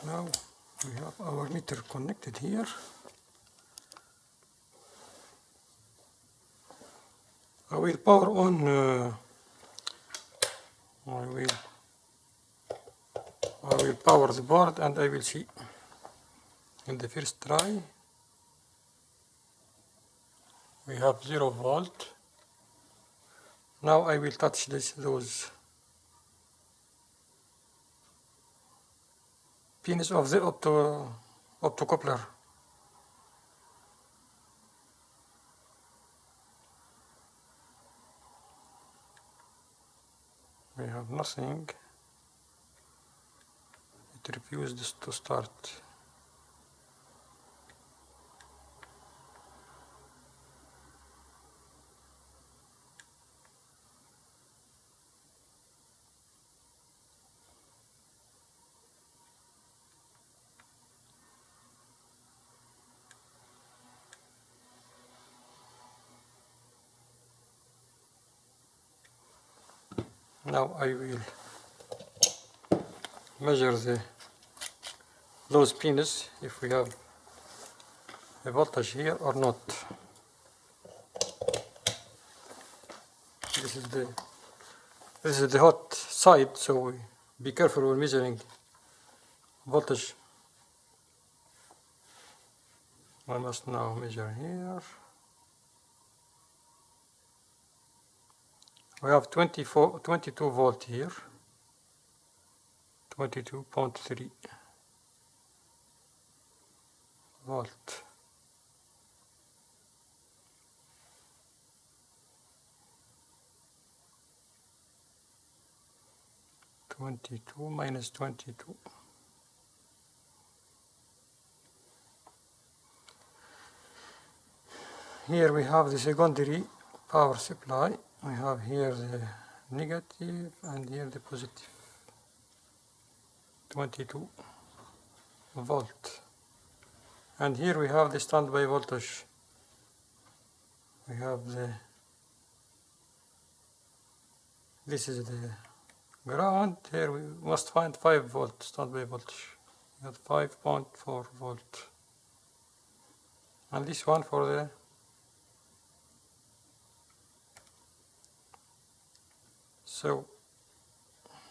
Now we have our meter connected here. I will power on. I will power the board, and I will see. In the first try, we have 0 volt. Now I will touch those pins of the optocoupler. We have nothing. It refused to start. Now I will measure those pins if we have a voltage here or not. This is the hot side, so be careful when measuring voltage. I must now measure here. We have 22 volt here, 22.3 volt. -22 minus 22. Here we have the secondary power supply. We have here the negative and here the positive. 22 volt. And here we have the standby voltage. We have this is the ground. Here we must find 5 volt standby voltage. We have 5.4 volt. And this one for the so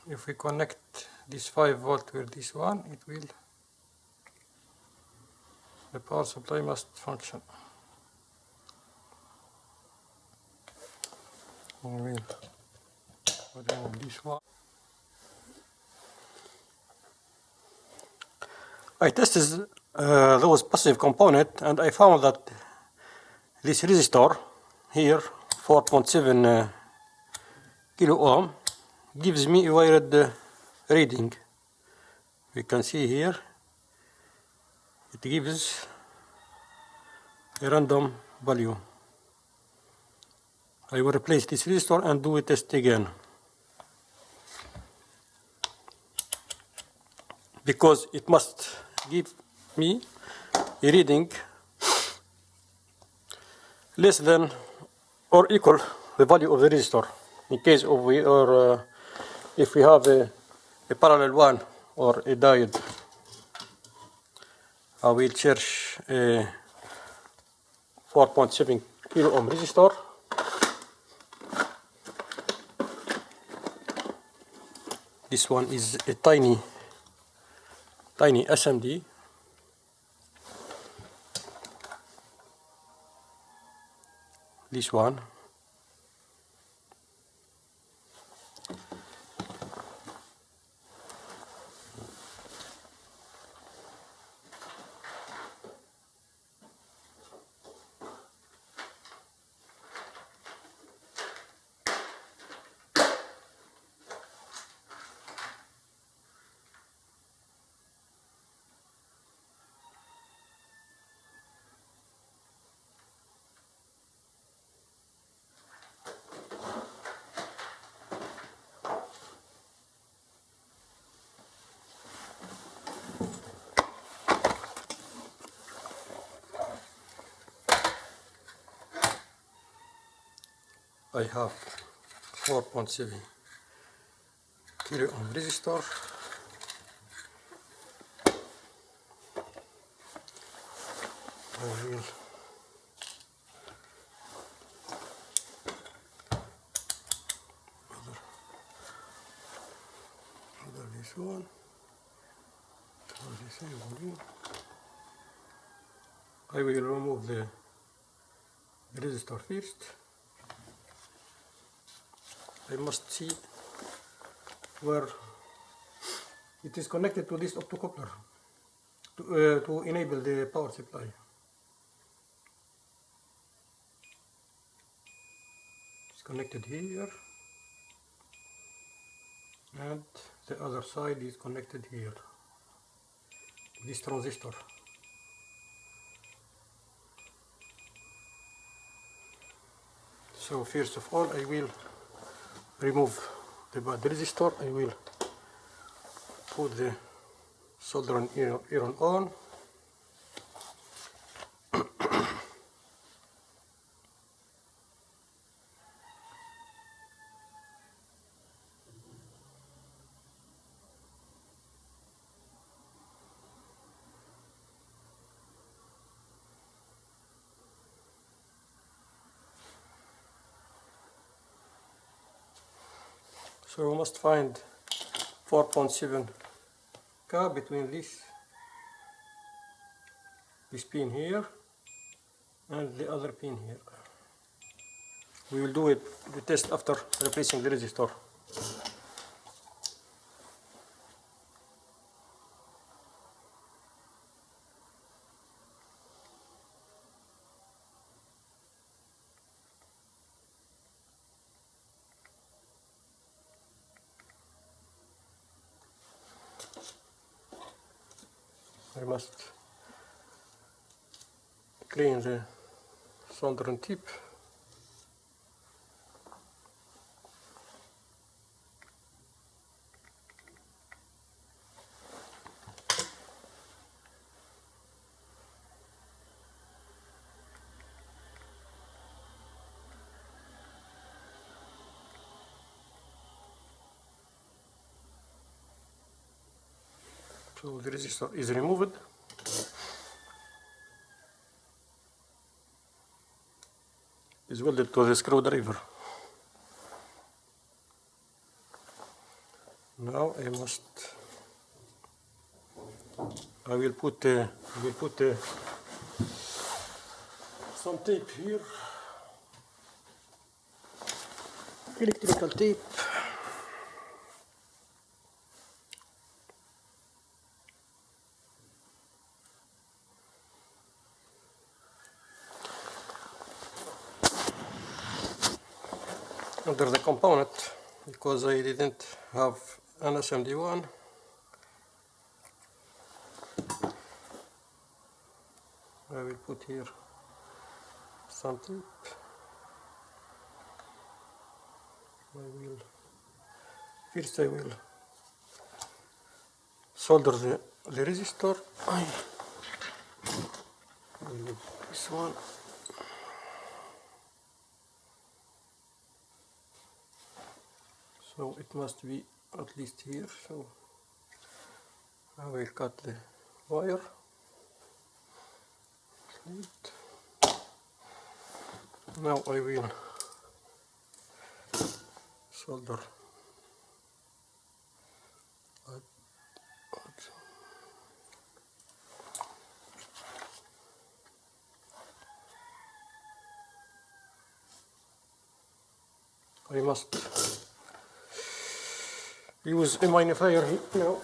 if we connect this 5 volt with this one, the power supply must function. I will put on this one. I tested those passive components, and I found that this resistor here, 4.7 kilo ohm gives me a wired reading. We can see here it gives a random value. I will replace this resistor and do a test again, because it must give me a reading less than or equal the value of the resistor. In case of if we have a parallel one or a diode, I will search a 4.7 kilo ohm resistor. This one is a tiny SMD. This one. I have 4.7 kilo ohm resistor. I will order this one for the same volume. I will remove the resistor first. I must see where it is connected to this optocoupler to enable the power supply. It's connected here, and the other side is connected here, this transistor. So first of all, I will remove the bad resistor. I will put the soldering iron on. So we must find 4.7 K between this pin here and the other pin here. We will do the test after replacing the resistor. I must clean the soldering tip. So the resistor is removed. Is welded to the screwdriver. Now I will put some tape here, electrical tape. Under the component. because I didn't have an SMD one. I will put here some tape. First I will solder the resistor. I will use this one. So it must be at least here. So I will cut the wire. Now I will solder. I must use a magnifier here now.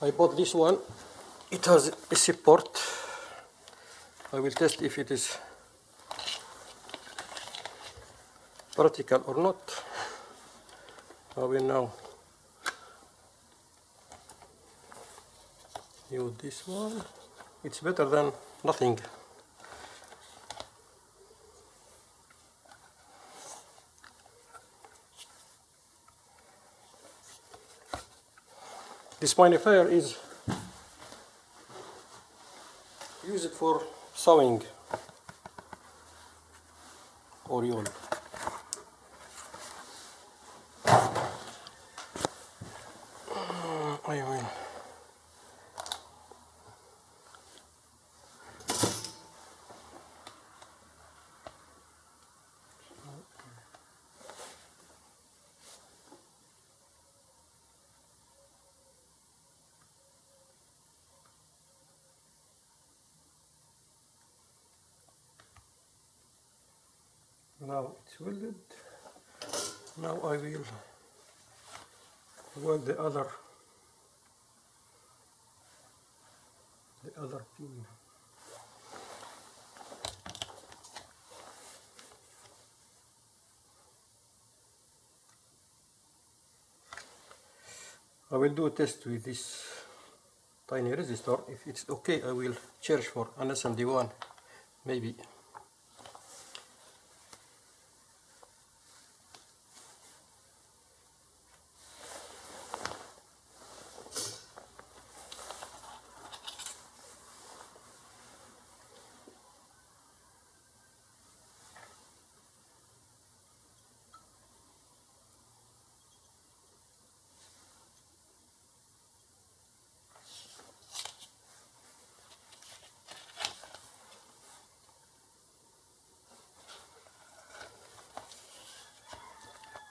I bought this one. It has a support. I will test if it is practical or not. I will now use this one. It's better than nothing. This magnifier is used for sewing or yarn. I will now it's welded. Now I will weld the other pin. I will do a test with this tiny resistor. If it's okay, I will charge for an SMD1 maybe.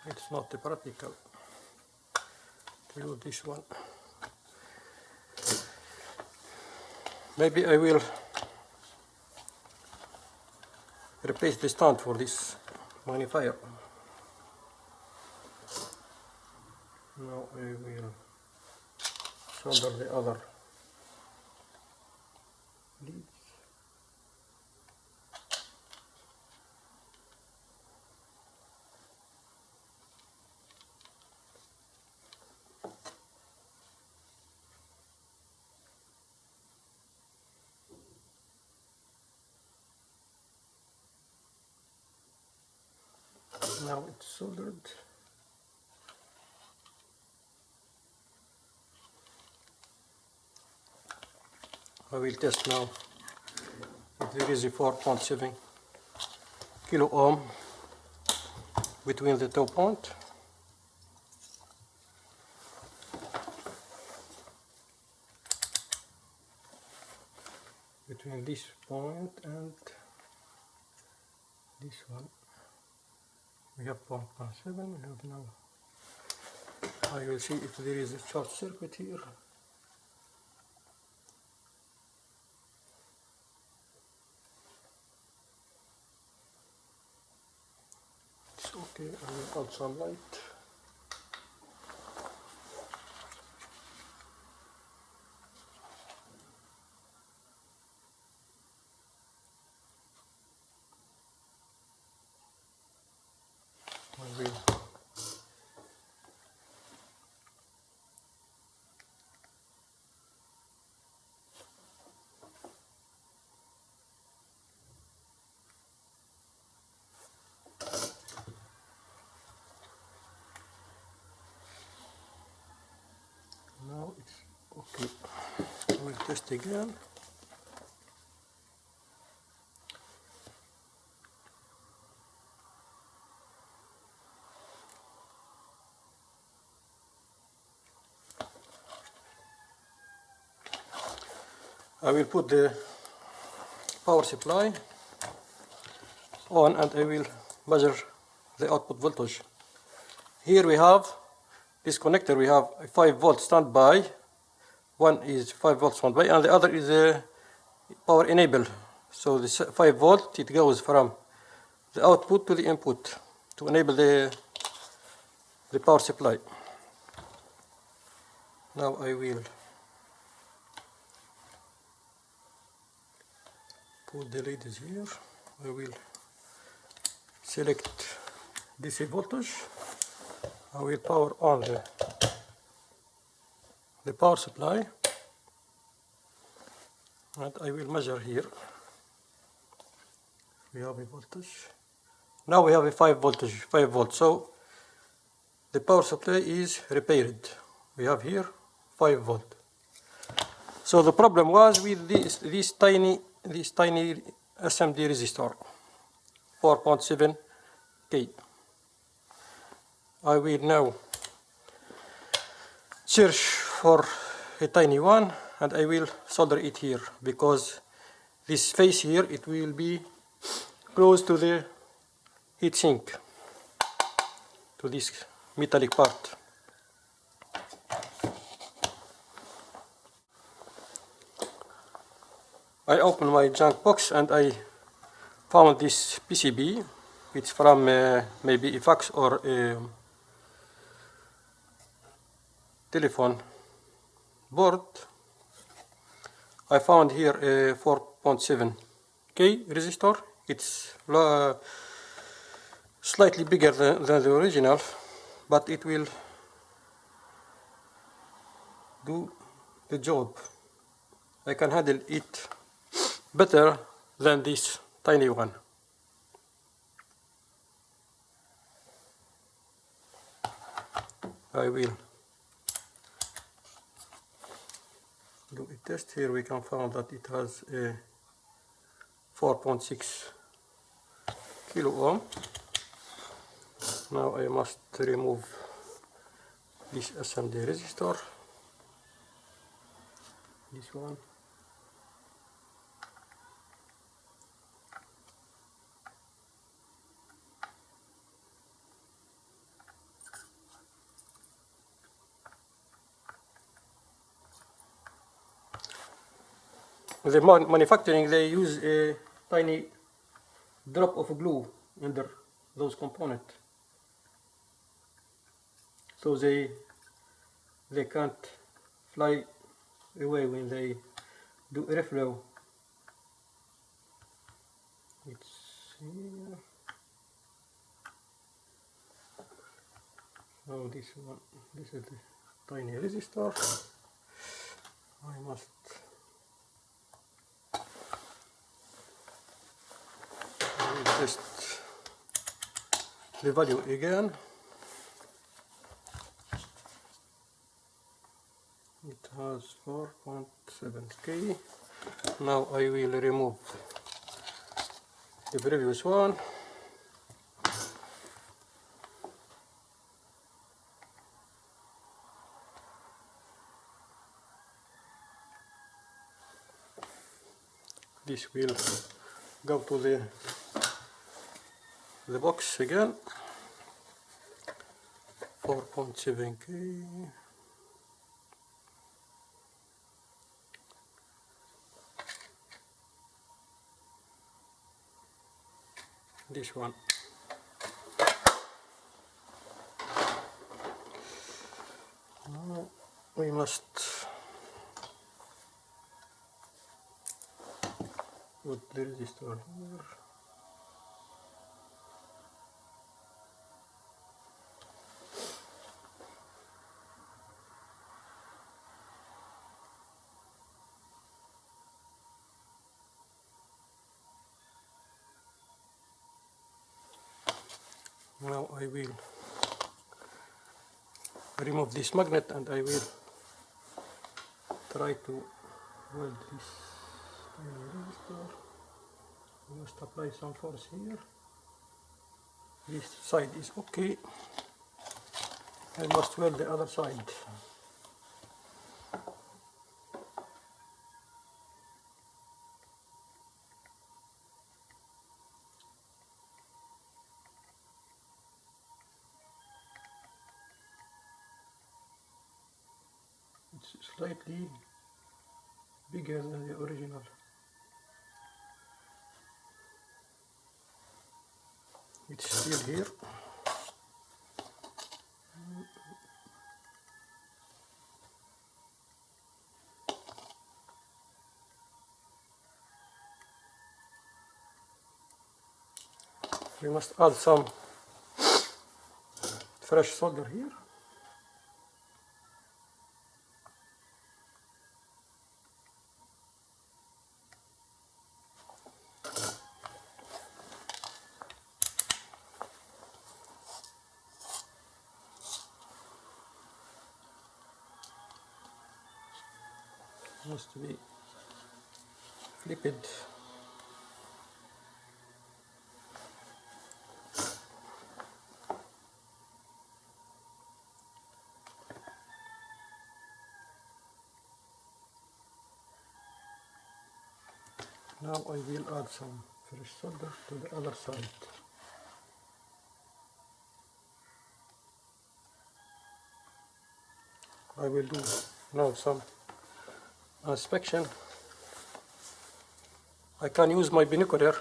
It's not practical to use this one. Maybe I will replace the stand for this magnifier. Now I will solder the other leads. Now it's soldered. I will test now if there is a 4.7 kilo ohm between the two points. Between this point and this one. We have 4.7. We have now. I will see if there is a short circuit here. It's okay. I will add some light. test again. I will put the power supply on and I will measure the output voltage. Here we have this connector, we have a 5 volt standby. One is 5 volt standby and the other is a power enable. So this 5 volt, it goes from the output to the input to enable the power supply. Now I will put the leads here. I will select DC voltage. I will power on the power supply and I will measure here. We have a voltage. Now we have a 5 volt. So the power supply is repaired. We have here 5 volt. So the problem was with this tiny SMD resistor, 4.7 K. I will now search for a tiny one and I will solder it here, because this face here, it will be close to the heatsink, to this metallic part. I opened my junk box and I found this PCB. It's from maybe a fax or a telephone board. I found here a 4.7 K resistor. It's slightly bigger than the original, but it will do the job. I can handle it better than this tiny one. I will do a test. Here we can find that it has a 4.6 kilo ohm. Now I must remove this SMD resistor, this one. The manufacturing, they use a tiny drop of glue under those components, so they can't fly away when they do airflow. It's here. So this one, this is the tiny resistor. I must test the value again. It has 4.7 K. Now I will remove the previous one. This will go to the box again. 4.7 K. This one. Now we must put the resistor here. Now I will remove this magnet and I will try to weld this tiny resistor. We must apply some force here. This side is okay. I must weld the other side. It's slightly bigger than the original. It's still here. We must add some fresh solder here. Must be flipped. Now I will add some fresh solder to the other side. I will do now some inspection. I can use my binocular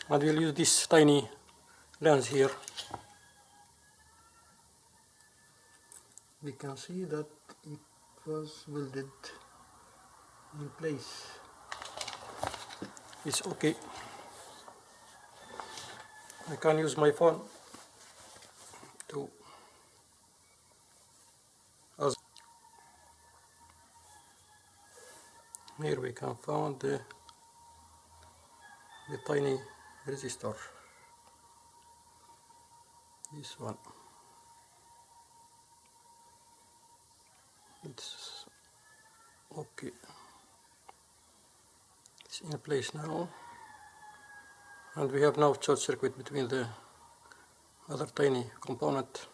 and will use this tiny lens here. We can see that it was welded in place. It's okay. I can use my phone to here we can find the tiny resistor. This one. It's okay. It's in place now. And we have now short circuit between the other tiny component.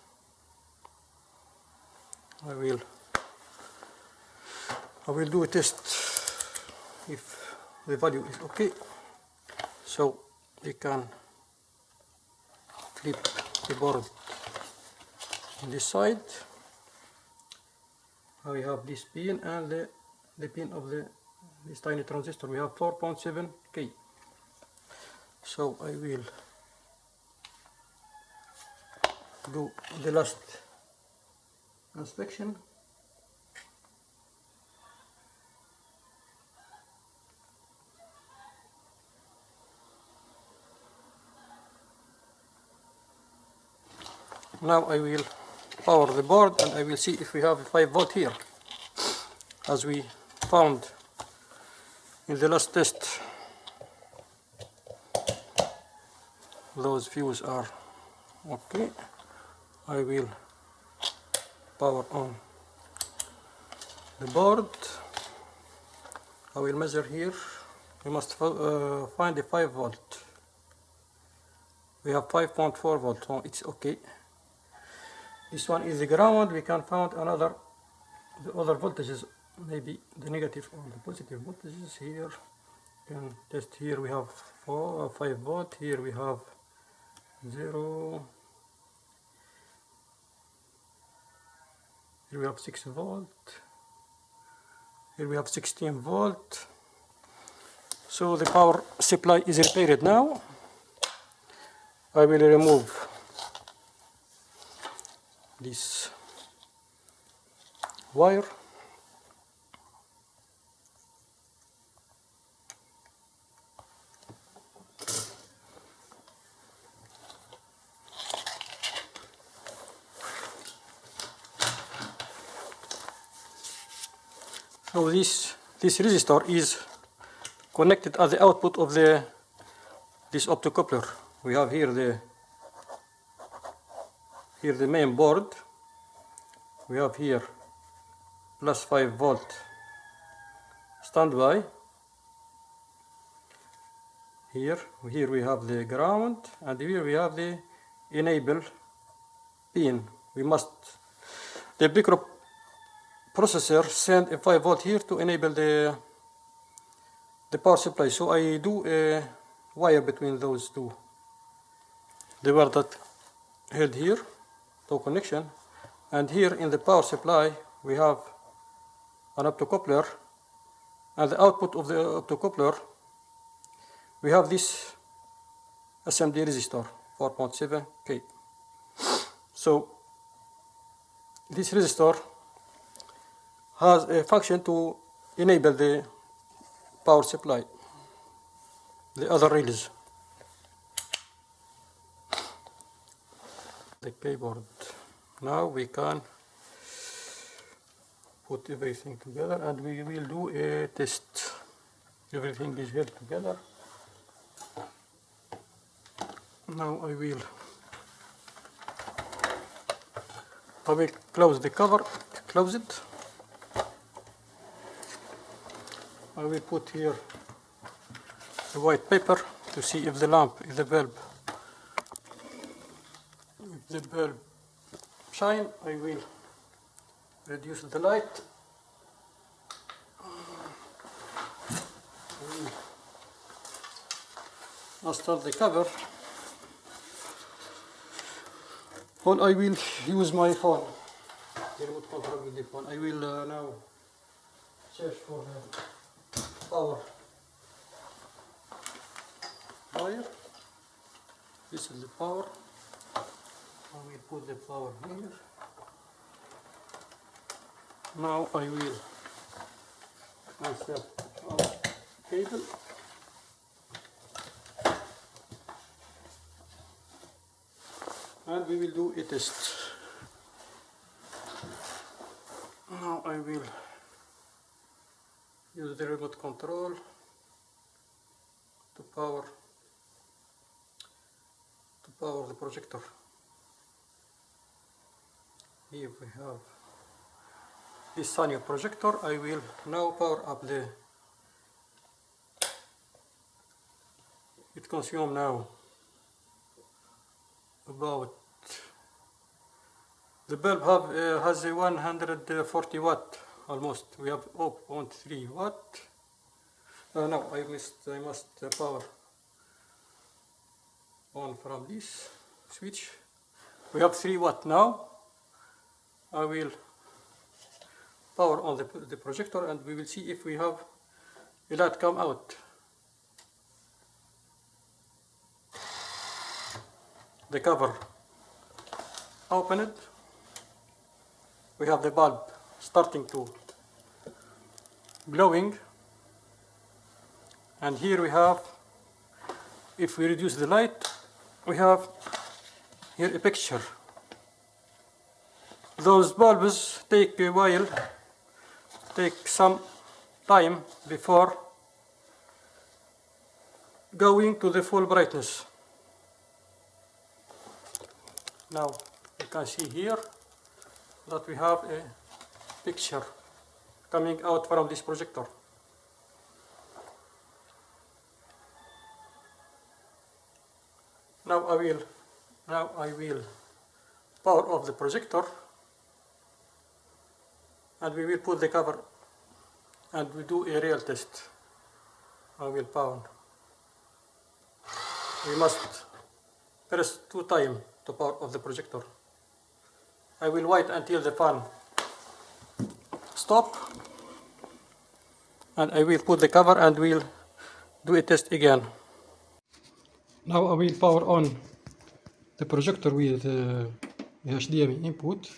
I will do a test if the value is okay. So we can flip the board on this side. We have this pin and the pin of this tiny transistor. We have 4.7 K. So I will do the last inspection. Now I will power the board and I will see if we have a 5 volt here. As we found in the last test, those fuses are okay. I will power on the board. I will measure here. We must find a 5 volt. We have 5.4 volt, so it's okay. This one is the ground. We can find the other voltages, maybe the negative or the positive voltages here. Can test here. We have 4 or 5 volt. Here we have 0. Here we have 6 volt. Here we have 16 volt. So the power supply is repaired now. I will remove this wire. So this resistor is connected at the output of this optocoupler. We have here the main board. We have here plus 5 volt standby. Here we have the ground, and here we have the enable pin. We must, the microprocessor send a 5 volt here to enable the power supply. So I do a wire between those two. The wire that held here to connection, and here in the power supply we have an optocoupler, and the output of the optocoupler we have this SMD resistor 4.7K. So this resistor has a function to enable the power supply, the other relays. The keyboard. Now we can put everything together, and we will do a test. Everything is held together. Now I will close the cover, close it. I will put here the white paper to see if the lamp, if the bulb shine. I will reduce the light. Install the cover. Well, I will use my phone, the remote control with the phone. I will now search for the power wire. This is the power. I will put the power here. Now I will insert our cable. And we will do a test. Now I will use the remote control to power the projector. Here we have this Sanyo projector. I will now power up it consumes now about, the bulb has a 140 watt almost. We have 0.3 watt. No, I must power on from this switch. We have 3 watt now. I will power on the projector, and we will see if we have a light come out. The cover, open it. We have the bulb starting to glowing, and here we have, if we reduce the light, we have here a picture. Those bulbs take a while, take some time before going to the full brightness. Now you can see here that we have a picture coming out from this projector. Now I will power off the projector, and we will put the cover and we do a real test. I will power. We must press 2 times to power off the projector. I will wait until the fan stop, and I will put the cover and we'll do a test again. Now I will power on the projector with the HDMI input.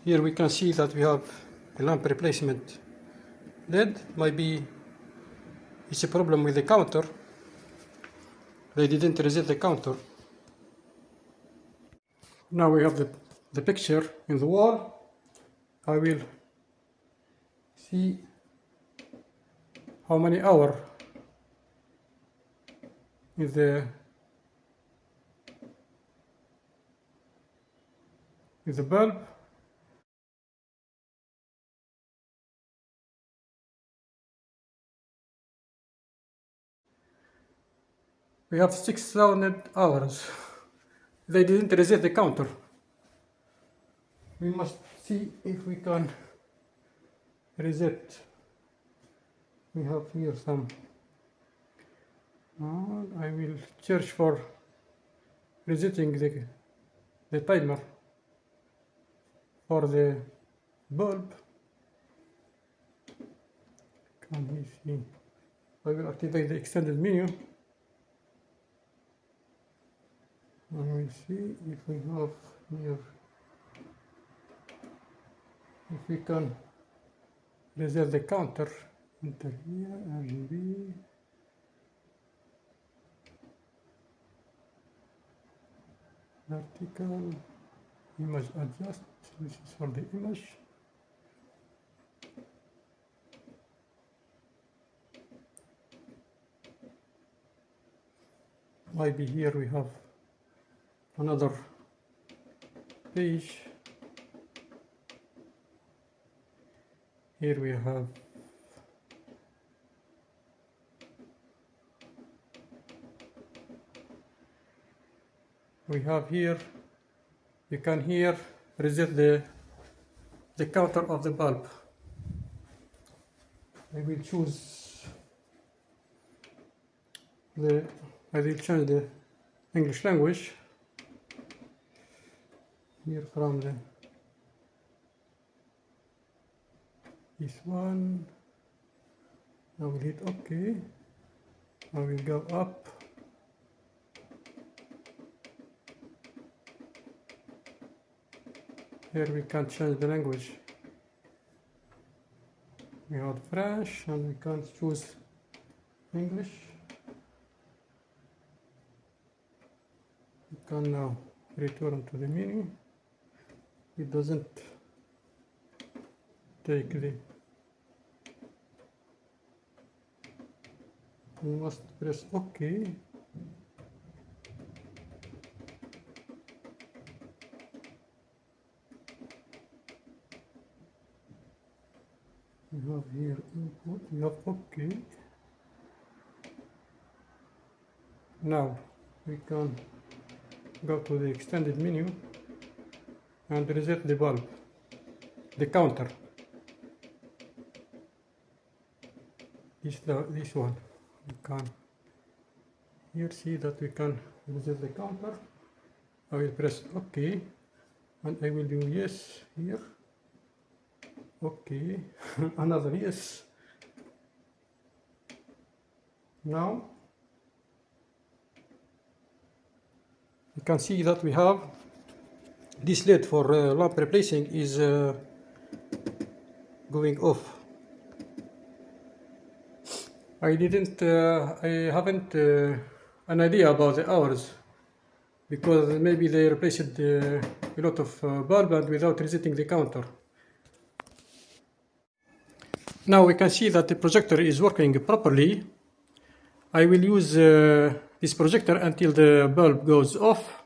Here we can see that we have a lamp replacement LED. Maybe it's a problem with the counter. They didn't reset the counter. Now we have the picture in the wall. I will see how many hours with the bulb. We have 6,000 hours. They didn't reset the counter. We must see if we can reset. We have here some. I will search for resetting the timer for the bulb. Can we see? I will activate the extended menu. And we see if we have here, if we can reset the counter. Enter here, RGB. Vertical. Image adjust. This is for the image. Maybe here we have another page. Here we have here, you can here reset the counter of the bulb. I will choose I will change the English language here from this one. I will hit OK. I will go up. Here we can change the language. We have French and we can choose English. We can now return to the menu. It doesn't take the. We must press OK. We have here input, we have OK. Now we can go to the extended menu and reset the bulb, the counter. This one. We can here see that we can reset the counter. I will press OK and I will do yes here. Okay, another yes. Now you can see that we have this LED for lamp replacing is going off. I haven't an idea about the hours because maybe they replaced a lot of bulb and without resetting the counter. Now we can see that the projector is working properly. I will use this projector until the bulb goes off.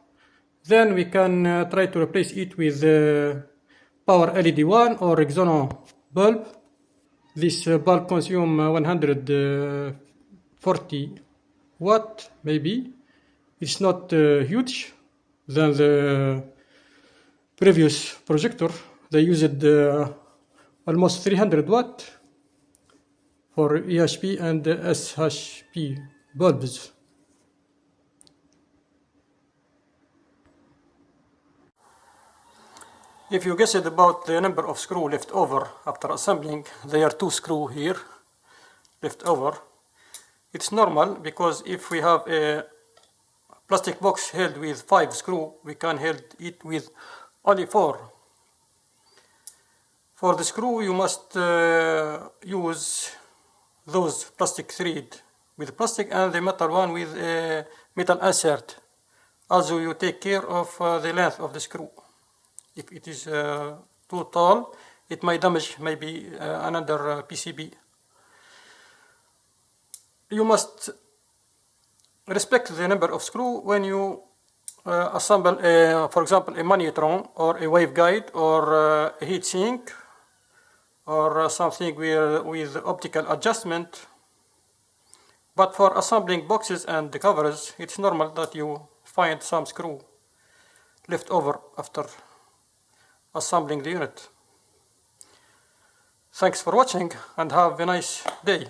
Then we can try to replace it with power LED 1 or Exono bulb. This bulb consumes 140 watt maybe. It's not huge than the previous projector. They used almost 300 watt for EHP and SHP bulbs. If you guessed about the number of screws left over after assembling, there are 2 screws here left over. It's normal because if we have a plastic box held with 5 screws, we can hold it with only 4. For the screw, you must use those plastic thread with plastic and the metal one with a metal insert. Also, you take care of the length of the screw. If it is too tall, it might damage maybe another PCB. You must respect the number of screw when you assemble, for example, a magnetron or a waveguide or a heat sink or something with optical adjustment. But for assembling boxes and the covers, it's normal that you find some screw left over after assembling the unit. Thanks for watching and have a nice day.